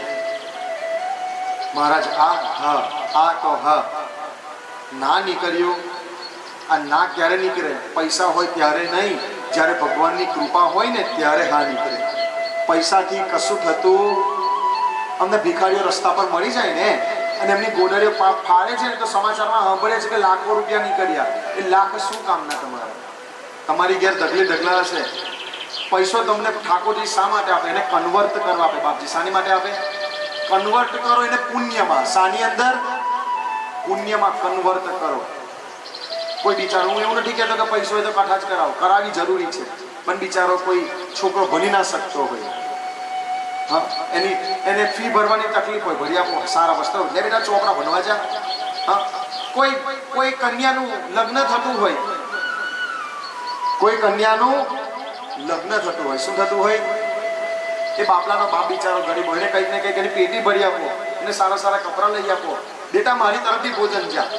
મહારાજ આ તો ના નીકળ્યું. આ ના ક્યારે નીકળે? પૈસા હોય ત્યારે નહીં, જ્યારે ભગવાનની કૃપા હોય ને ત્યારે હા નીકળે. પૈસાથી કશું થતું. અમને ભિખારીઓ રસ્તા પર મળી જાય ને અને એમની ગોદડીઓ ફાળે છે ને તો સમાચારમાં સાંભળે છે કે લાખો રૂપિયા નીકળ્યા. એ લાખ શું કામના તમારા? તમારી ઘેર ઢગલા હશે. પૈસો તમને ઠાકોરજી શા માટે આપે? એને કન્વર્ટ કરવા આપે. બાપજી શાની માટે આપે? કન્વર્ટ કરો એને પુણ્યમાં. શાની અંદર? પુણ્યમાં કન્વર્ટ કરો. કોઈ બિચારો, હું એવું નથી કહેતો કે પૈસો હોય તો કથા જ કરાવો, કરાવી જરૂરી છે, પણ બિચારો કોઈ છોકરો ભણી ના શકતો હોય, એને ફી ભરવાની તકલીફ હોય, ભરી આપો. સારા વસ્તુ લે બેટા, ચોપડા ભણવા જા. કોઈ કન્યાનું લગ્ન થતું હોય, કોઈ કન્યાનું લગ્ન થતું હોય, શું થતું હોય? એ બાપલાનો બાપ બિચારો ગરીબ હોય, એને કંઈક ને કંઈક એની પેટી ભરી આપો, એને સારા કપડાં લઈ આપો. બેટા મારી તરફથી ભોજન જા.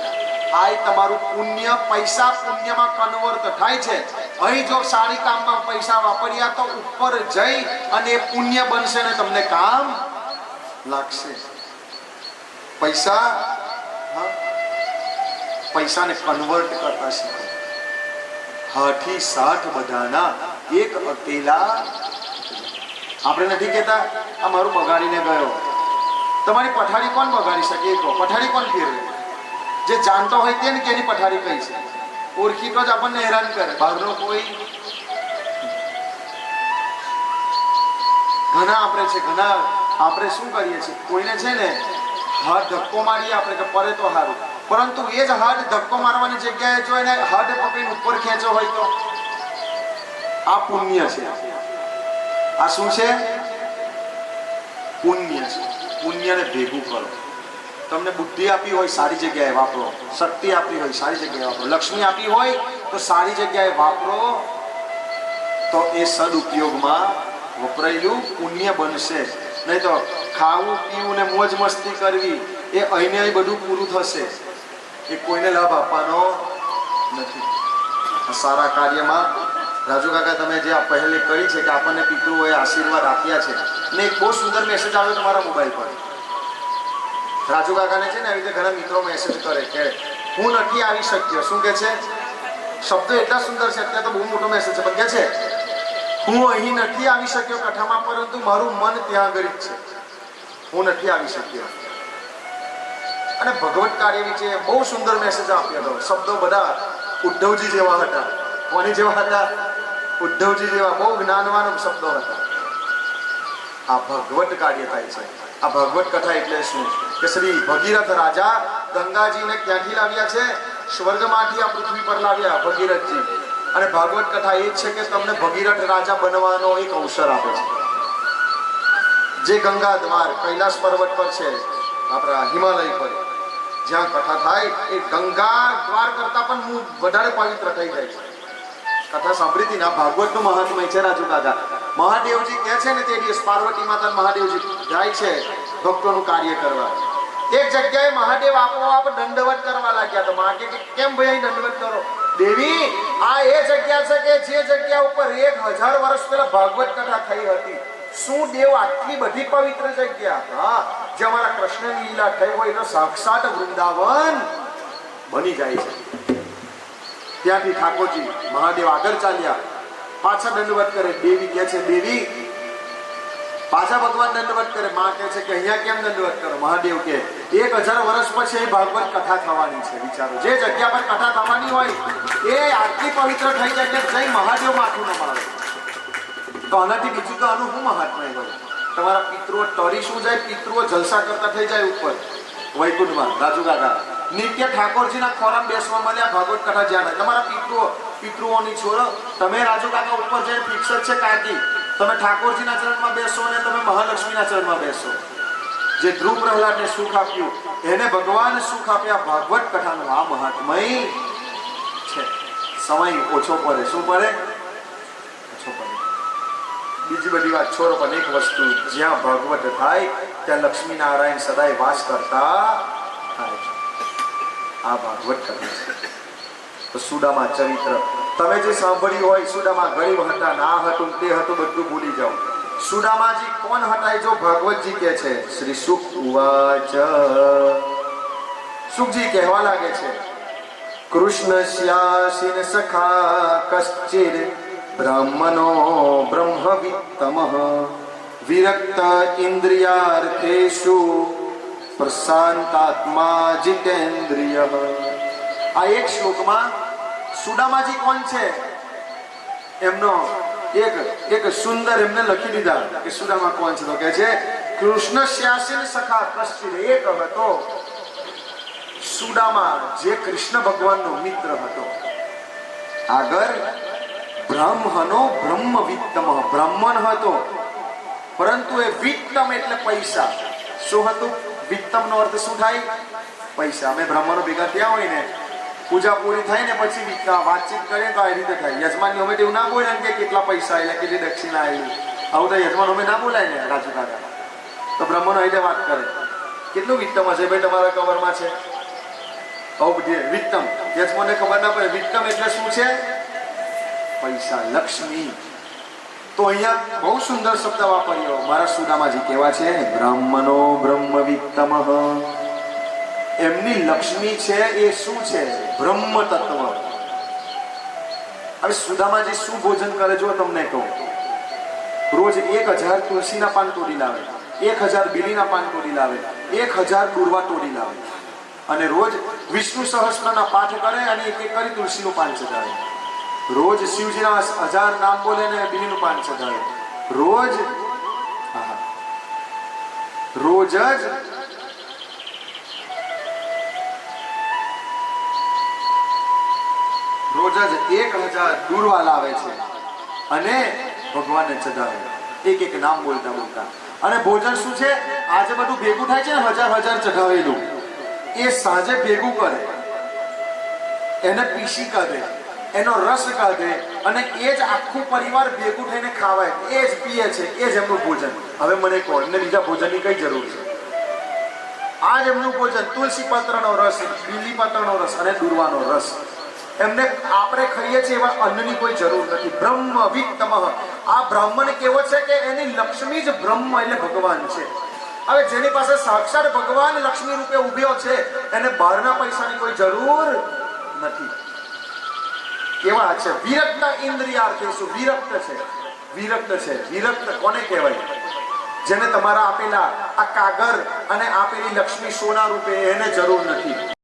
આ તમારું પુણ્ય. પૈસા પુણ્યમાં કન્વર્ટ થાય છે. અહીં જો સારી કામમાં પૈસા વાપર્યા તો ઉપર જઈ અને એ પુણ્ય બનશે ને તમને કામ લાગશે. પૈસાને કન્વર્ટ કરતા શીખો. 60 બધાના એક અકેલા. આપણે નથી કહેતા આ મારું બગાડીને ગયો. તમારી પથારી કોણ બગાડી શકે? એ કહો. પથારી કોણ ફેરવે? જે જાણતો હોય તે ને કે એની પથારી કઈ છે. ઓળખીતો જ આપણને હેરાન કરે. બહારનો કોઈ ઘણા આપણે શું કરીએ છીએ? કોઈને છે ને હાથ ધક્કો મારીએ આપણે કે પડે તો સારું, પરંતુ એ જ હાથ ધક્કો મારવાની જગ્યાએ જો એને હાથ પકડીને ઉપર ખેંચો હોય તો આ પુણ્ય છે. આ શું છે? પુણ્ય છે. પુણ્યને ભેગું કરો. તમને બુદ્ધિ આપી હોય સારી જગ્યાએ વાપરો, શક્તિ આપી હોય સારી જગ્યાએ વાપરો, લક્ષ્મી આપી હોય તો સારી જગ્યાએ વાપરો, તો એ સદુપયોગમાં વપરાયેલું પુણ્ય બનશે. નહીં તો ખાવું પીવું ને મોજ મસ્તી કરવી એ અહીંને અહીં બધું પૂરું થશે. એ કોઈને લાભ આપવાનો નથી. સારા કાર્યમાં રાજુ કાકા તમે જે આ પહેલે કરી છે કે આપણને પિતૃઓએ આશીર્વાદ આપ્યા છે, ને એક બહુ સુંદર મેસેજ આવ્યો તમારા મોબાઈલ પર. રાજુ કાકાને છે ને આવી રીતે ઘણા મિત્રો મેસેજ કરે કે હું નથી આવી શક્યો. શું કે છે? શબ્દો એટલા સુંદર છે, અત્યારે તો બહુ મોટો મેસેજ છે, પણ કે છે હું અહીં નથી આવી શક્યો કથામાં, પરંતુ મારું મન ત્યાં આગળ જ છે. હું નથી આવી શક્યો. અને ભગવત કાર્ય વિશે બહુ સુંદર મેસેજ આપ્યો હતો. શબ્દો બધા ઉદ્ધવજી જેવા હતા. કોની જેવા હતા? ઉદ્ધવજી જેવા. બહુ જ્ઞાનવાન શબ્દો હતા. આ ભગવત કાર્ય થાય છે. આ ભગવત કથા એટલે શું? કે શ્રી ભગીરથ રાજા ગંગાજીને ક્યાંથી લાવ્યા છે? સ્વર્ગમાંથી આ પૃથ્વી પર લાવ્યા ભગીરથજી, અને ભાગવત કથા એ જ છે કે તમને ભગીરથ રાજા બનવાનો એક અવસર આપે છે. જે ગંગા દ્વાર કૈલાસ પર્વત પર છે, આપણા હિમાલય પર જ્યાં કથા થાય, એ ગંગા દ્વાર કરતા પણ વધારે પવિત્ર થઈ જાય છે. કથા સાંભળી હતી ને, ભાગવતનું મહાત્મય છે રાજુ કાકા. મહાદેવજી કહે છે ને તે દિવસ પાર્વતી માતા મહાદેવજી જાય છે ભક્તોનું કાર્ય કરવા. એક જગ્યાએ મહાદેવ આપોઆપ દંડવત કરવા લાગ્યા. તો મા કે કેમ ભાઈ દંડવત કરો? દેવી, આ એ જગ્યા છે કે જે જગ્યા ઉપર 1000 વર્ષ પહેલા ભાગવત કથા થઈ હતી. શું દેવ આટલી બધી પવિત્ર જગ્યા? હા, જે અમારા કૃષ્ણની લીલા થઈ હોય તો સાક્ષાત વૃંદાવન બની જાય છે. ત્યાંથી ઠાકોરજી મહાદેવ આગળ ચાલ્યા, પાછા દંડવત કરે. દેવી કહે છે, દેવી પાછા ભગવાન દંડવત કરે. માં કહે છે કે અહીંયા કેમ દંડવત કરો? મહાદેવ કે 1000 વર્ષ પછી ભાગવત કથા થવાની છે. વિચારો, જે જગ્યા પર કથા થવાની હોય એ આટલી પવિત્ર થઈ જાય કે જય મહાદેવ માથું ન મારે. તો આનાથી બીજું તો આનું શું મહાત્મય હોય? તમારા પિતૃઓ તરી શું જાય? પિતૃઓ જલસા કરતા થઈ જાય ઉપર વૈકુંઠમાં. રાજુ કાકા નિત્ય ઠાકોરજીના ખોરામ બેસવા મળ્યા ભાગવત કથા જ્યાં. તમારા પિતૃઓની છોડો, તમે રાજુ કાકા ઉપર જઈને ફિક્સ જ છે કાકી. તમે ઠાકોરજીના ચરણમાં બેસો અને તમે મહાલક્ષ્મીના ચરણમાં બેસો. જે ધ્રુવ પ્રહલાદને સુખ આપ્યું એને ભગવાન સુખ આપ્યા. ભાગવત કથાનું આ મહાત્મય છે. સમય ઓછો પડે. શું પડે? ઓછો પડે. બીજી બધી વાત છોડો, પણ એક વસ્તુ, જ્યાં ભાગવત થાય ત્યાં લક્ષ્મી નારાયણ સદાય વાસ કરતા થાય છે. આ ભાગવત કથા છે. તો સુદામા ચરિત્ર તમે જે સાંભળ્યું હોય, સુદામા ગરીબ હતા, ના હતું તે હતું, બધું ભૂલી જાઓ. સુદામાજી કોણ હતા એ જો ભાગવતજી કહે છે. શ્રી સુક ઉવાચ, સુખજી કહેવા લાગે છે, કૃષ્ણસ્યાસીન સખા કશ્ચિર બ્રાહ્મણો બ્રહ્મવિત્તમઃ વિરક્ત ઇન્દ્રિયાર્થેષુ પ્રશાંતાત્મા જીતેન્દ્રિયઃ. આ એક શ્લોકમાં સુદામાજી કોણ છે એમનો એક સુંદર એમને લખી દીધા કે સુદામા કોણ છે. તો કહે છે કૃષ્ણ શ્યાસીન સખા કશ્ચિર. એક હતો સુદામા જે કૃષ્ણ ભગવાનનો મિત્ર હતો. આગળ બ્રાહ્મણો બ્રહ્મવિત્તમ, બ્રાહ્મણ હતો, પરંતુ એ વિત્તમ એટલે પૈસા. શું હતું? વિત્તમ નો અર્થ શું થાય? પૈસા. અમે બ્રાહ્મણો ભેગા થયા હોય ને, પૂજા પૂરી થાય ને પછી વાતચીત કરીએ તો આ રીતે થાય. યજમાન અમે એવું ના બોલે કે કેટલા પૈસા એટલે કેટલી દક્ષિણા આવી. આવું તો યજમાન અમે ના બોલાય ને રાજુ કાકા. તો બ્રાહ્મણો એટલે વાત કરે, કેટલું વિત્તમ હશે ભાઈ તમારા કવરમાં છે? વિત્તમ. યજમાનને ખબર ના પડે વિત્તમ એટલે શું છે? પૈસા, લક્ષ્મી. તો અહીંયા બહુ સુંદર શબ્દ વાપર્યો. મારા સુદામાજી કેવા છે? બ્રાહ્મણો બ્રહ્મવિત્તમ. એમની લક્ષ્મી છે એ શું છે? બ્રહ્મ તત્વ. હવે સુદામાજી શું ભોજન કરે જો તમને કહું. રોજ 1000 તુલસીના પાન તોડી લાવે, 1000 બીલીના પાન તોડી લાવે, 1000 દુર્વા તોડી લાવે, અને રોજ વિષ્ણુ સહસ્ત્રના પાઠ કરે અને એક એક કરી તુલસીનું પાન ચઢાવે. રોજ શિવજીના 1000 નામ બોલે ને બીલીનું પાન ચઢાવે. રોજ જ 1000 દુર્વા લાવે છે અને ભગવાનને ચઢાવે, એક એક નામ બોલતા બોલતા. અને ભોજન શું છે? આજે બધું ભેગું થાય છે ને, 1000 ચઢાવેલું, એ સાંજે ભેગું કરે, એને પીસી કાઢે, એનો રસ કાઢે, અને એ જ આખું પરિવાર ભેગું થઈને ખાવાય, એ જ પીએ છે, એ જ એમનું ભોજન. હવે મને કહો, એમને બીજા ભોજનની કઈ જરૂર છે? આ જ એમનું ભોજન. તુલસી પત્રનો રસ, બીલી પત્રનો રસ અને દુર્વાનો રસ. એમને આપણે ખાઈએ છીએ એવા અન્નની કોઈ જરૂર નથી. બ્રહ્મવિત્તમ. આ બ્રાહ્મણ કેવો છે કે એની લક્ષ્મી જ બ્રહ્મ એટલે ભગવાન છે. હવે જેની પાસે સાક્ષાત ભગવાન લક્ષ્મી રૂપે ઉભ્યો છે એને બહારના પૈસાની કોઈ જરૂર નથી. કેવા છે? વિરક્ત ઇન્દ્રિયાર્થેષુ. વિરક્ત છે. વિરક્ત કોને કહેવાય? જેને તમારા આપેલા આ કાગર અને આપેલી લક્ષ્મી સોના રૂપે એને જરૂર નથી.